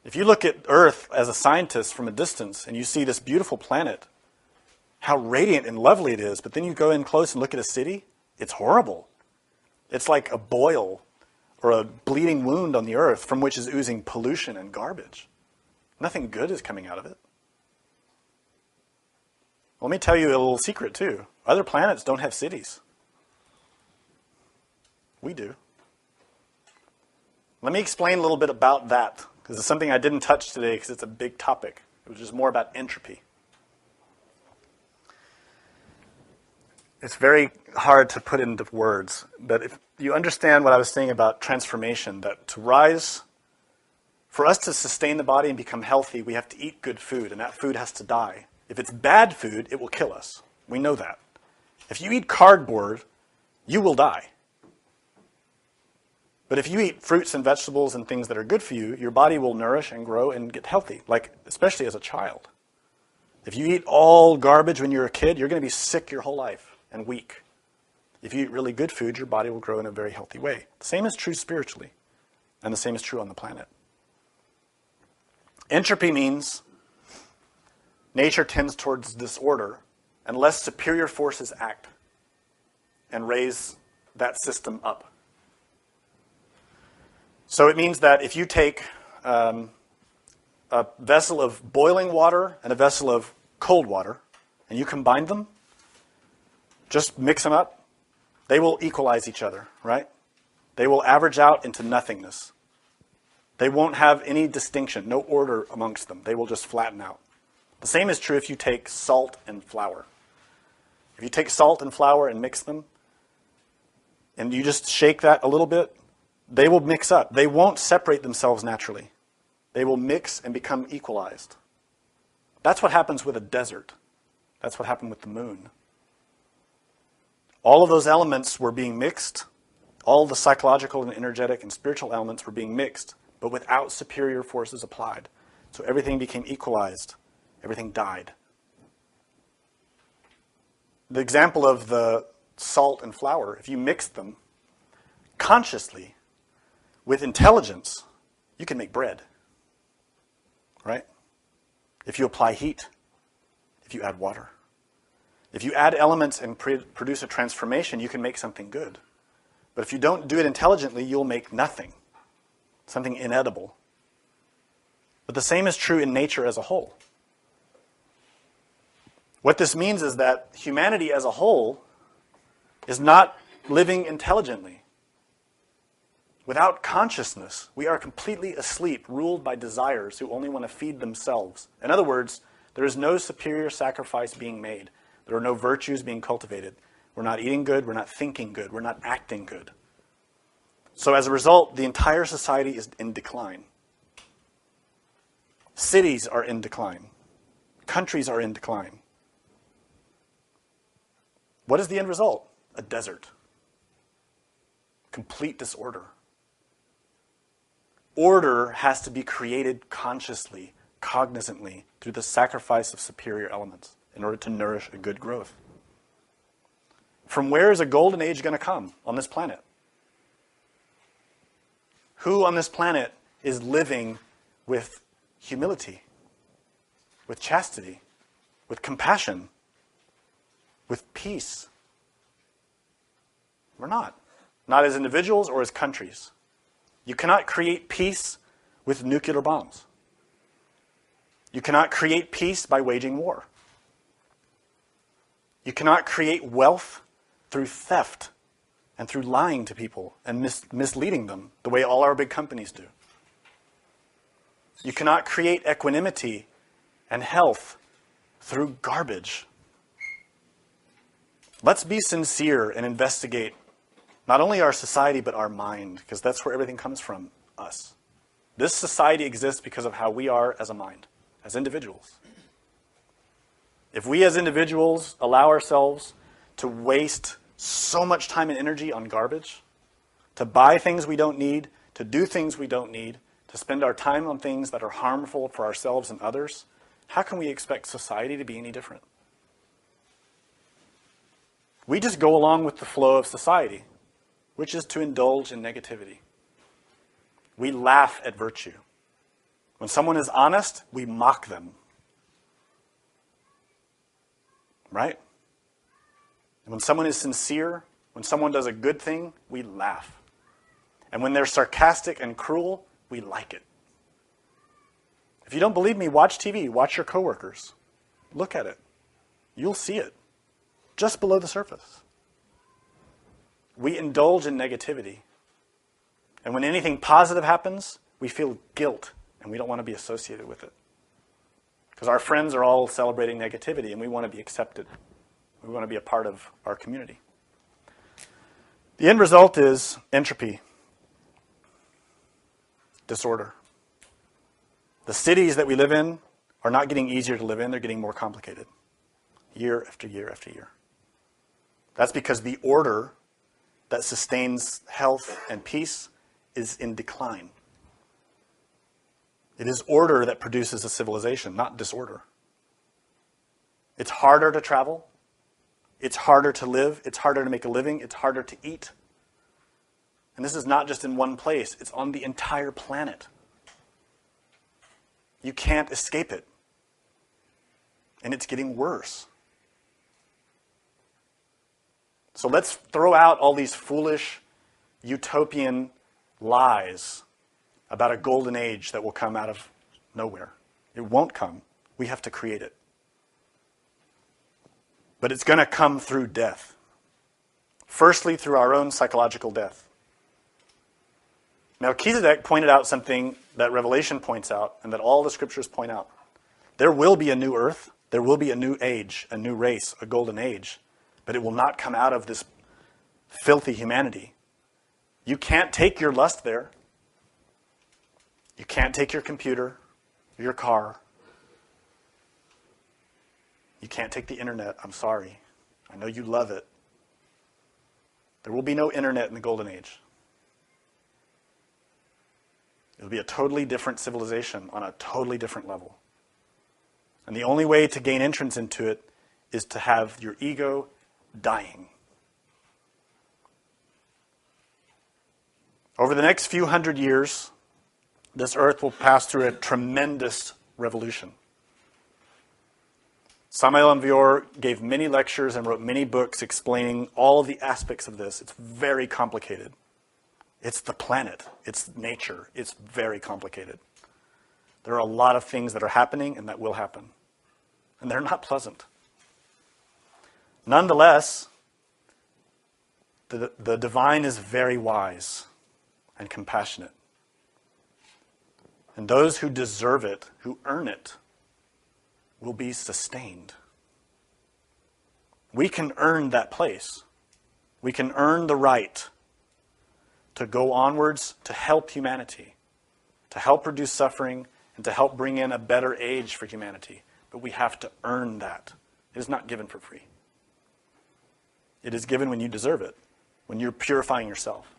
If you look at Earth as a scientist from a distance and you see this beautiful planet, how radiant and lovely it is, but then you go in close and look at a city, it's horrible. It's like a boil or a bleeding wound on the earth from which is oozing pollution and garbage. Nothing good is coming out of it. Let me tell you a little secret too. Other planets don't have cities. We do. Let me explain a little bit about that, because it's something I didn't touch today because it's a big topic. It was just more about entropy. It's very hard to put into words, but if you understand what I was saying about transformation, that to rise, for us to sustain the body and become healthy, we have to eat good food, and that food has to die. If it's bad food, it will kill us. We know that. If you eat cardboard, you will die. But if you eat fruits and vegetables and things that are good for you, your body will nourish and grow and get healthy, like especially as a child. If you eat all garbage when you're a kid, you're going to be sick your whole life and weak. If you eat really good food, your body will grow in a very healthy way. The same is true spiritually, and the same is true on the planet. Entropy means nature tends towards disorder unless superior forces act and raise that system up. So it means that if you take a vessel of boiling water and a vessel of cold water, and you combine them, just mix them up, they will equalize each other, right? They will average out into nothingness. They won't have any distinction, no order amongst them. They will just flatten out. The same is true if you take salt and flour. If you take salt and flour and mix them, and you just shake that a little bit, they will mix up. They won't separate themselves naturally. They will mix and become equalized. That's what happens with a desert. That's what happened with the moon. All of those elements were being mixed. All the psychological and energetic and spiritual elements were being mixed, but without superior forces applied. So everything became equalized. Everything died. The example of the salt and flour, if you mix them consciously with intelligence, you can make bread, right? If you apply heat, if you add water. If you add elements and produce a transformation, you can make something good. But if you don't do it intelligently, you'll make nothing, something inedible. But the same is true in nature as a whole. What this means is that humanity as a whole is not living intelligently. Without consciousness, we are completely asleep, ruled by desires who only want to feed themselves. In other words, there is no superior sacrifice being made. There are no virtues being cultivated. We're not eating good, we're not thinking good, we're not acting good. So as a result, the entire society is in decline. Cities are in decline. Countries are in decline. What is the end result? A desert. Complete disorder. Order has to be created consciously, cognizantly, through the sacrifice of superior elements in order to nourish a good growth. From where is a golden age going to come on this planet? Who on this planet is living with humility, with chastity, with compassion, with peace? We're not. Not as individuals or as countries. You cannot create peace with nuclear bombs. You cannot create peace by waging war. You cannot create wealth through theft and through lying to people and misleading them the way all our big companies do. You cannot create equanimity and health through garbage. Let's be sincere and investigate not only our society, but our mind, because that's where everything comes from, us. This society exists because of how we are as a mind, as individuals. If we as individuals allow ourselves to waste so much time and energy on garbage, to buy things we don't need, to do things we don't need, to spend our time on things that are harmful for ourselves and others, how can we expect society to be any different? We just go along with the flow of society, which is to indulge in negativity. We laugh at virtue. When someone is honest, we mock them. Right? And when someone is sincere, when someone does a good thing, we laugh. And when they're sarcastic and cruel, we like it. If you don't believe me, watch TV, watch your coworkers. Look at it. You'll see it. Just below the surface. We indulge in negativity. And when anything positive happens, we feel guilt, and we don't want to be associated with it. Because our friends are all celebrating negativity, and we want to be accepted. We want to be a part of our community. The end result is entropy, disorder. The cities that we live in are not getting easier to live in, they're getting more complicated, year after year after year. That's because the order that sustains health and peace is in decline. It is order that produces a civilization, not disorder. It's harder to travel. It's harder to live. It's harder to make a living. It's harder to eat. And this is not just in one place. It's on the entire planet. You can't escape it. And it's getting worse. So let's throw out all these foolish, utopian lies about a golden age that will come out of nowhere. It won't come. We have to create it. But it's going to come through death. Firstly, through our own psychological death. Melchizedek pointed out something that Revelation points out and that all the scriptures point out. There will be a new earth. There will be a new age, a new race, a golden age. But it will not come out of this filthy humanity. You can't take your lust there. You can't take your computer, your car. You can't take the internet. I'm sorry. I know you love it. There will be no internet in the golden age. It'll be a totally different civilization on a totally different level. And the only way to gain entrance into it is to have your ego dying. Over the next few hundred years, this earth will pass through a tremendous revolution. Samael Aun gave many lectures and wrote many books explaining all of the aspects of this. It's very complicated. It's the planet. It's nature. It's very complicated. There are a lot of things that are happening and that will happen. And they're not pleasant. Nonetheless, the divine is very wise and compassionate. And those who deserve it, who earn it, will be sustained. We can earn that place. We can earn the right to go onwards to help humanity, to help reduce suffering, and to help bring in a better age for humanity. But we have to earn that. It is not given for free. It is given when you deserve it, when you're purifying yourself.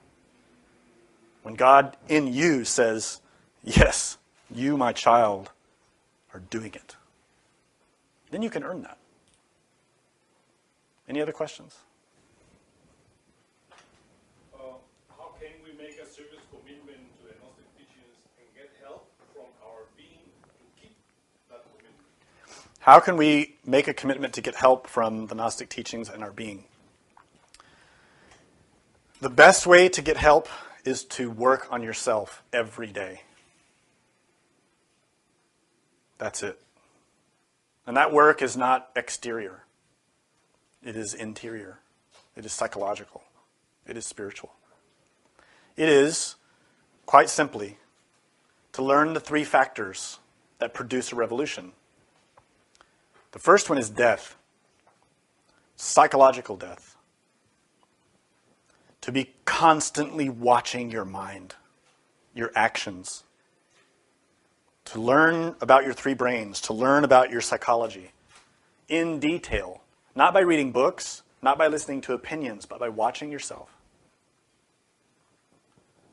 When God in you says, yes, you, my child, are doing it. Then you can earn that. Any other questions?
How can we make a serious commitment to the Gnostic teachings and get help from our being to keep that commitment?
How can we make a commitment to get help from the Gnostic teachings and our being? The best way to get help is to work on yourself every day. That's it. And that work is not exterior. It is interior. It is psychological. It is spiritual. It is, quite simply, to learn the three factors that produce a revolution. The first one is death. Psychological death. To be constantly watching your mind, your actions. To learn about your three brains, to learn about your psychology in detail. Not by reading books, not by listening to opinions, but by watching yourself.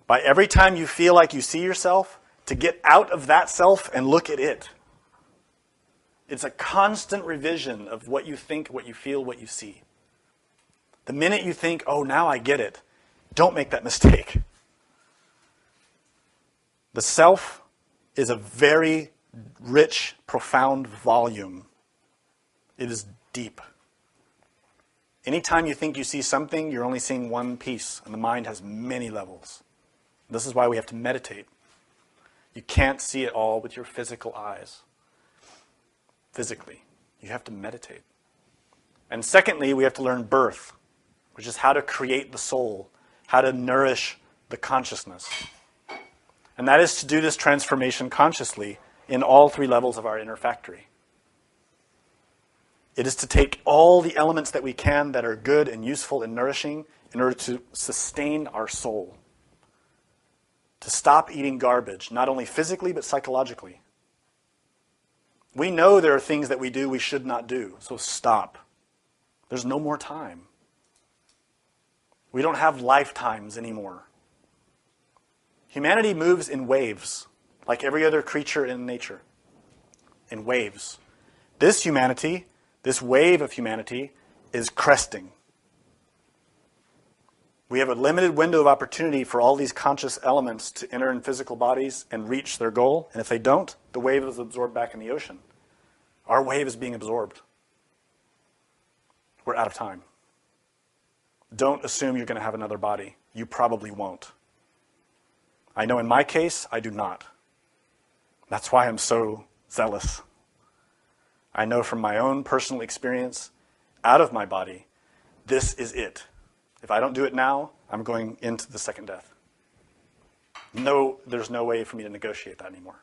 By every time you feel like you see yourself, to get out of that self and look at it. It's a constant revision of what you think, what you feel, what you see. The minute you think, oh, now I get it, don't make that mistake. The self is a very rich, profound volume. It is deep. Anytime you think you see something, you're only seeing one piece, and the mind has many levels. This is why we have to meditate. You can't see it all with your physical eyes. Physically. You have to meditate. And secondly, we have to learn birth, which is how to create the soul, how to nourish the consciousness. And that is to do this transformation consciously in all three levels of our inner factory. It is to take all the elements that we can that are good and useful and nourishing in order to sustain our soul. To stop eating garbage, not only physically but psychologically. We know there are things that we do we should not do, so stop. There's no more time. We don't have lifetimes anymore. Humanity moves in waves, like every other creature in nature. In waves. This humanity, this wave of humanity, is cresting. We have a limited window of opportunity for all these conscious elements to enter in physical bodies and reach their goal. And if they don't, the wave is absorbed back in the ocean. Our wave is being absorbed. We're out of time. Don't assume you're going to have another body. You probably won't. I know in my case, I do not. That's why I'm so zealous. I know from my own personal experience, out of my body, this is it. If I don't do it now, I'm going into the second death. No, there's no way for me to negotiate that anymore.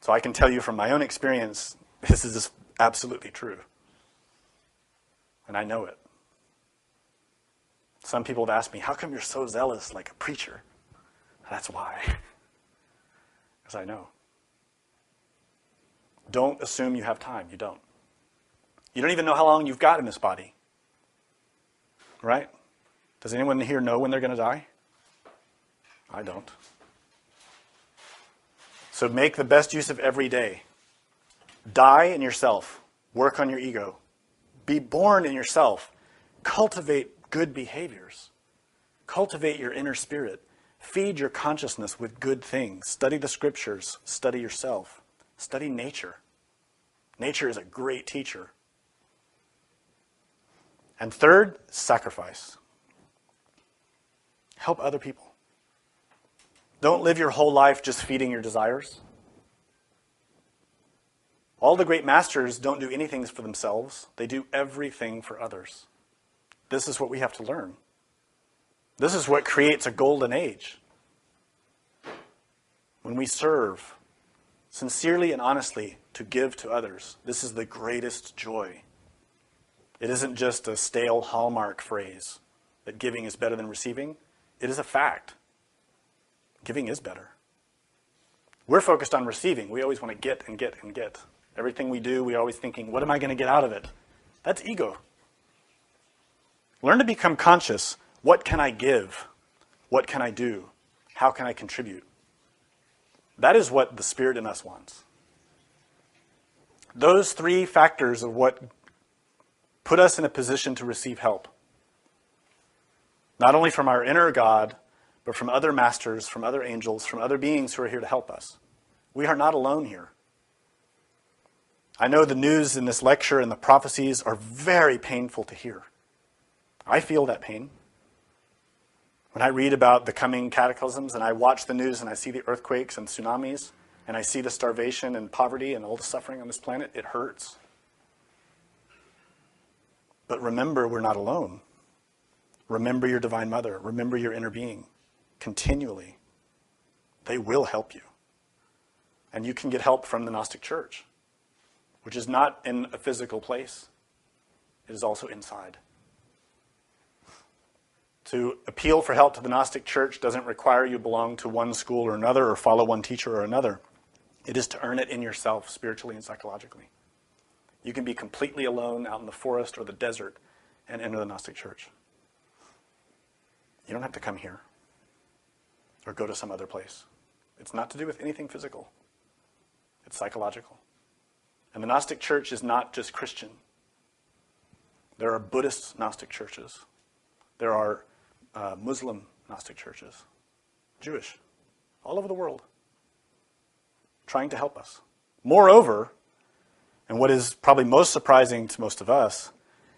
So I can tell you from my own experience, this is absolutely true. And I know it. Some people have asked me, how come you're so zealous like a preacher? That's why. Because I know. Don't assume you have time. You don't. You don't even know how long you've got in this body. Right? Does anyone here know when they're going to die? I don't. So make the best use of every day. Die in yourself. Work on your ego. Be born in yourself. Cultivate good behaviors. Cultivate your inner spirit. Feed your consciousness with good things. Study the scriptures. Study yourself. Study nature. Nature is a great teacher. And third, sacrifice. Help other people. Don't live your whole life just feeding your desires. All the great masters don't do anything for themselves. They do everything for others. This is what we have to learn. This is what creates a golden age. When we serve sincerely and honestly to give to others, this is the greatest joy. It isn't just a stale hallmark phrase that giving is better than receiving. It is a fact. Giving is better. We're focused on receiving. We always want to get and get and get. Everything we do, we're always thinking, what am I going to get out of it? That's ego. Learn to become conscious. What can I give? What can I do? How can I contribute? That is what the Spirit in us wants. Those three factors of what put us in a position to receive help. Not only from our inner God, but from other masters, from other angels, from other beings who are here to help us. We are not alone here. I know the news in this lecture and the prophecies are very painful to hear. I feel that pain. When I read about the coming cataclysms and I watch the news and I see the earthquakes and tsunamis and I see the starvation and poverty and all the suffering on this planet, it hurts. But remember, we're not alone. Remember your Divine Mother. Remember your inner being. Continually. They will help you. And you can get help from the Gnostic Church, which is not in a physical place. It is also inside. To appeal for help to the Gnostic Church doesn't require you belong to one school or another or follow one teacher or another. It is to earn it in yourself, spiritually and psychologically. You can be completely alone out in the forest or the desert and enter the Gnostic Church. You don't have to come here or go to some other place. It's not to do with anything physical. It's psychological. And the Gnostic Church is not just Christian. There are Buddhist Gnostic churches. There are Muslim Gnostic churches. Jewish. All over the world. Trying to help us. Moreover, and what is probably most surprising to most of us,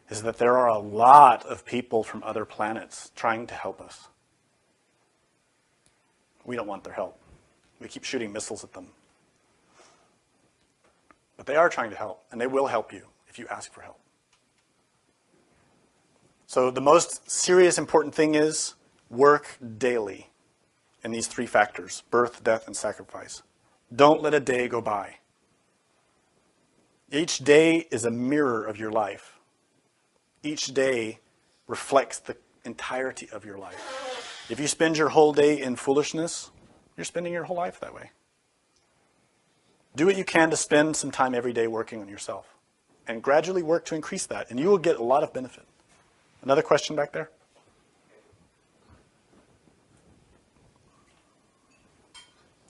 is that there are a lot of people from other planets trying to help us. We don't want their help. We keep shooting missiles at them. But they are trying to help, and they will help you if you ask for help. So the most serious, important thing is work daily in these three factors: birth, death, and sacrifice. Don't let a day go by. Each day is a mirror of your life. Each day reflects the entirety of your life. If you spend your whole day in foolishness, you're spending your whole life that way. Do what you can to spend some time every day working on yourself, and gradually work to increase that, and you will get a lot of benefit. Another question back there?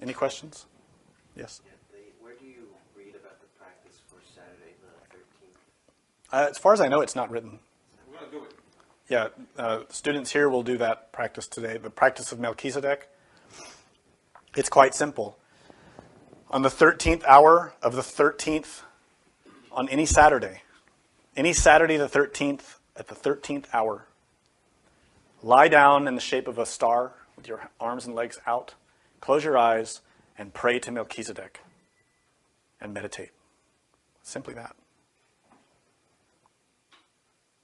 Any questions? Yes?
Where do you read about the practice for Saturday the 13th?
As far as I know, it's not written.
We're going to do it.
Yeah, students here will do that practice today, the practice of Melchizedek. It's quite simple. On the 13th hour of the 13th, on any Saturday the 13th, at the 13th hour, lie down in the shape of a star with your arms and legs out, close your eyes, and pray to Melchizedek and meditate. Simply that.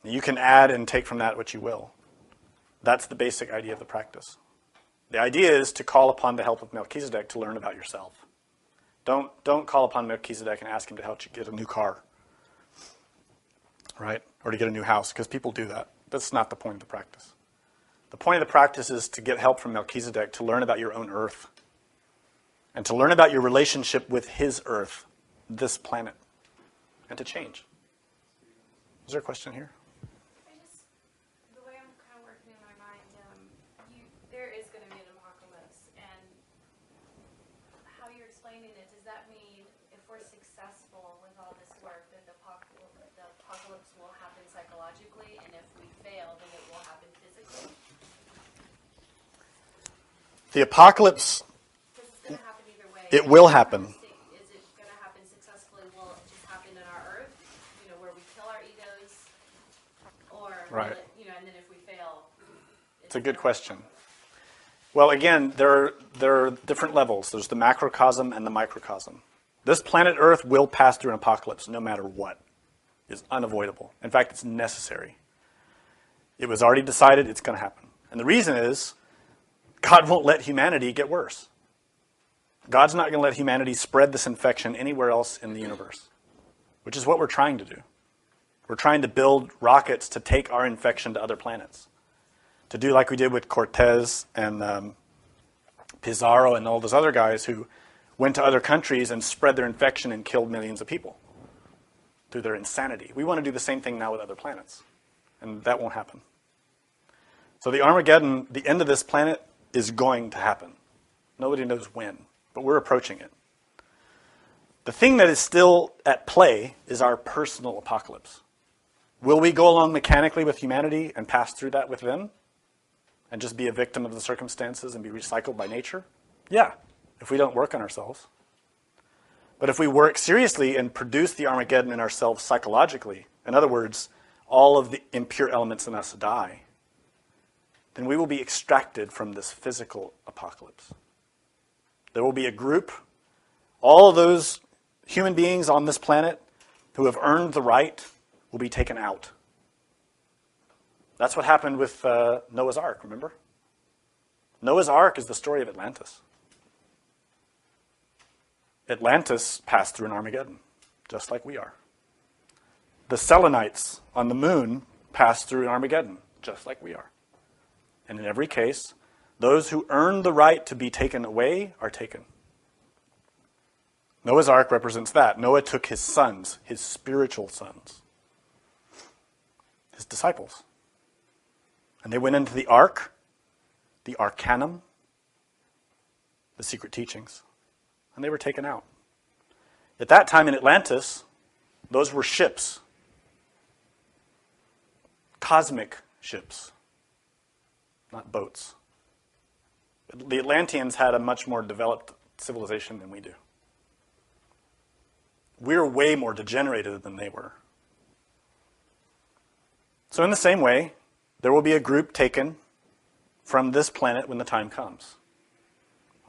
You can add and take from that what you will. That's the basic idea of the practice. The idea is to call upon the help of Melchizedek to learn about yourself. Don't call upon Melchizedek and ask him to help you get a new car, right? Or to get a new house, because people do that. That's not the point of the practice. The point of the practice is to get help from Melchizedek to learn about your own earth and to learn about your relationship with his earth, this planet, and to change. Is there a question here?
The way I'm kind of working in my mind, there is going to be an apocalypse, and how you're explaining it, does that mean if we're successful with all this work, that the apocalypse will happen psychologically, and if we fail, then it will happen physically?
The apocalypse,
Because it's going to happen either way.
it will happen.
Is it going to happen successfully? Will it just happen in our earth, where we kill our egos? Or,
Right.
and then if we fail...
It's a good question. Well, again, there are different levels. There's the macrocosm and the microcosm. This planet Earth will pass through an apocalypse no matter what. It's unavoidable. In fact, it's necessary. It was already decided it's going to happen. And the reason is God won't let humanity get worse. God's not going to let humanity spread this infection anywhere else in the universe, which is what we're trying to do. We're trying to build rockets to take our infection to other planets. To do like we did with Cortez and Pizarro and all those other guys who went to other countries and spread their infection and killed millions of people through their insanity. We want to do the same thing now with other planets, and that won't happen. So the Armageddon, the end of this planet, is going to happen. Nobody knows when, but we're approaching it. The thing that is still at play is our personal apocalypse. Will we go along mechanically with humanity and pass through that with them? And just be a victim of the circumstances and be recycled by nature? Yeah, if we don't work on ourselves. But if we work seriously and produce the Armageddon in ourselves psychologically, in other words, all of the impure elements in us die, then we will be extracted from this physical apocalypse. There will be a group, all of those human beings on this planet who have earned the right will be taken out. That's what happened with Noah's Ark, remember? Noah's Ark is the story of Atlantis. Atlantis passed through an Armageddon, just like we are. The Selenites on the moon passed through an Armageddon, just like we are. And in every case, those who earn the right to be taken away are taken. Noah's Ark represents that. Noah took his sons, his spiritual sons, his disciples. And they went into the Ark, the Arcanum, the secret teachings, and they were taken out. At that time in Atlantis, those were ships, cosmic ships, not boats. The Atlanteans had a much more developed civilization than we do. We're way more degenerated than they were. So in the same way, there will be a group taken from this planet when the time comes.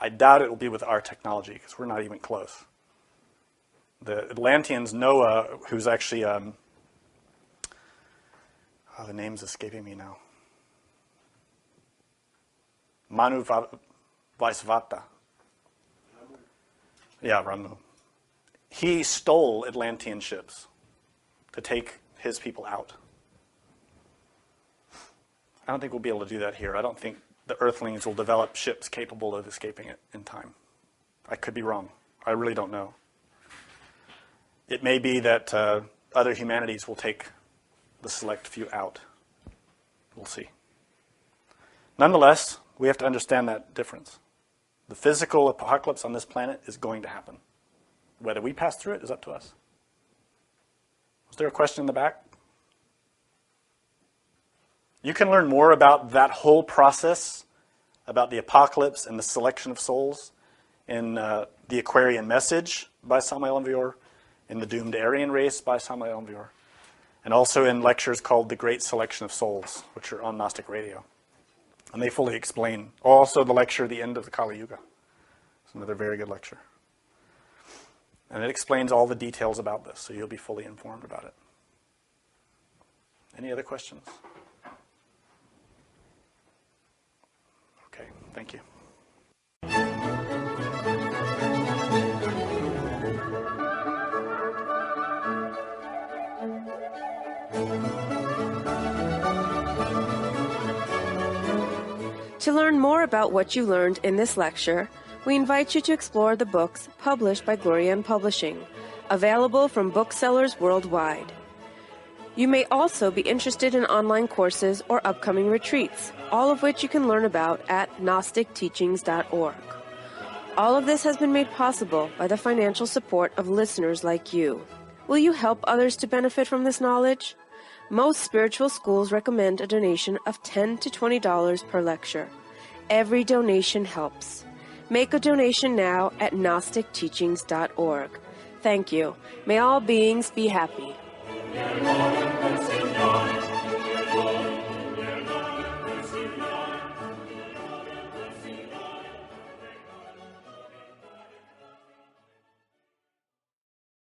I doubt it will be with our technology because we're not even close. The Atlanteans, Noah, who's actually Oh, the name's escaping me now. Manu Vaisvata. Yeah, Ramu. He stole Atlantean ships to take his people out. I don't think we'll be able to do that here. I don't think the Earthlings will develop ships capable of escaping it in time. I could be wrong. I really don't know. It may be that other humanities will take the select few out. We'll see. Nonetheless, we have to understand that difference. The physical apocalypse on this planet is going to happen. Whether we pass through it is up to us. Was there a question in the back? You can learn more about that whole process, about the apocalypse and the selection of souls, in The Aquarian Message by Samael Aun Weor, in The Doomed Aryan Race by Samael Aun Weor, and also in lectures called The Great Selection of Souls, which are on Gnostic Radio. And they fully explain. Also the lecture, The End of the Kali Yuga. It's another very good lecture. And it explains all the details about this, so you'll be fully informed about it. Any other questions? Okay, thank you.
To learn more about what you learned in this lecture, we invite you to explore the books published by Glorian Publishing, available from booksellers worldwide. You may also be interested in online courses or upcoming retreats, all of which you can learn about at gnosticteachings.org. All of this has been made possible by the financial support of listeners like you. Will you help others to benefit from this knowledge? Most spiritual schools recommend a donation of $10 to $20 per lecture. Every donation helps. Make a donation now at gnosticteachings.org. Thank you. May all beings be happy.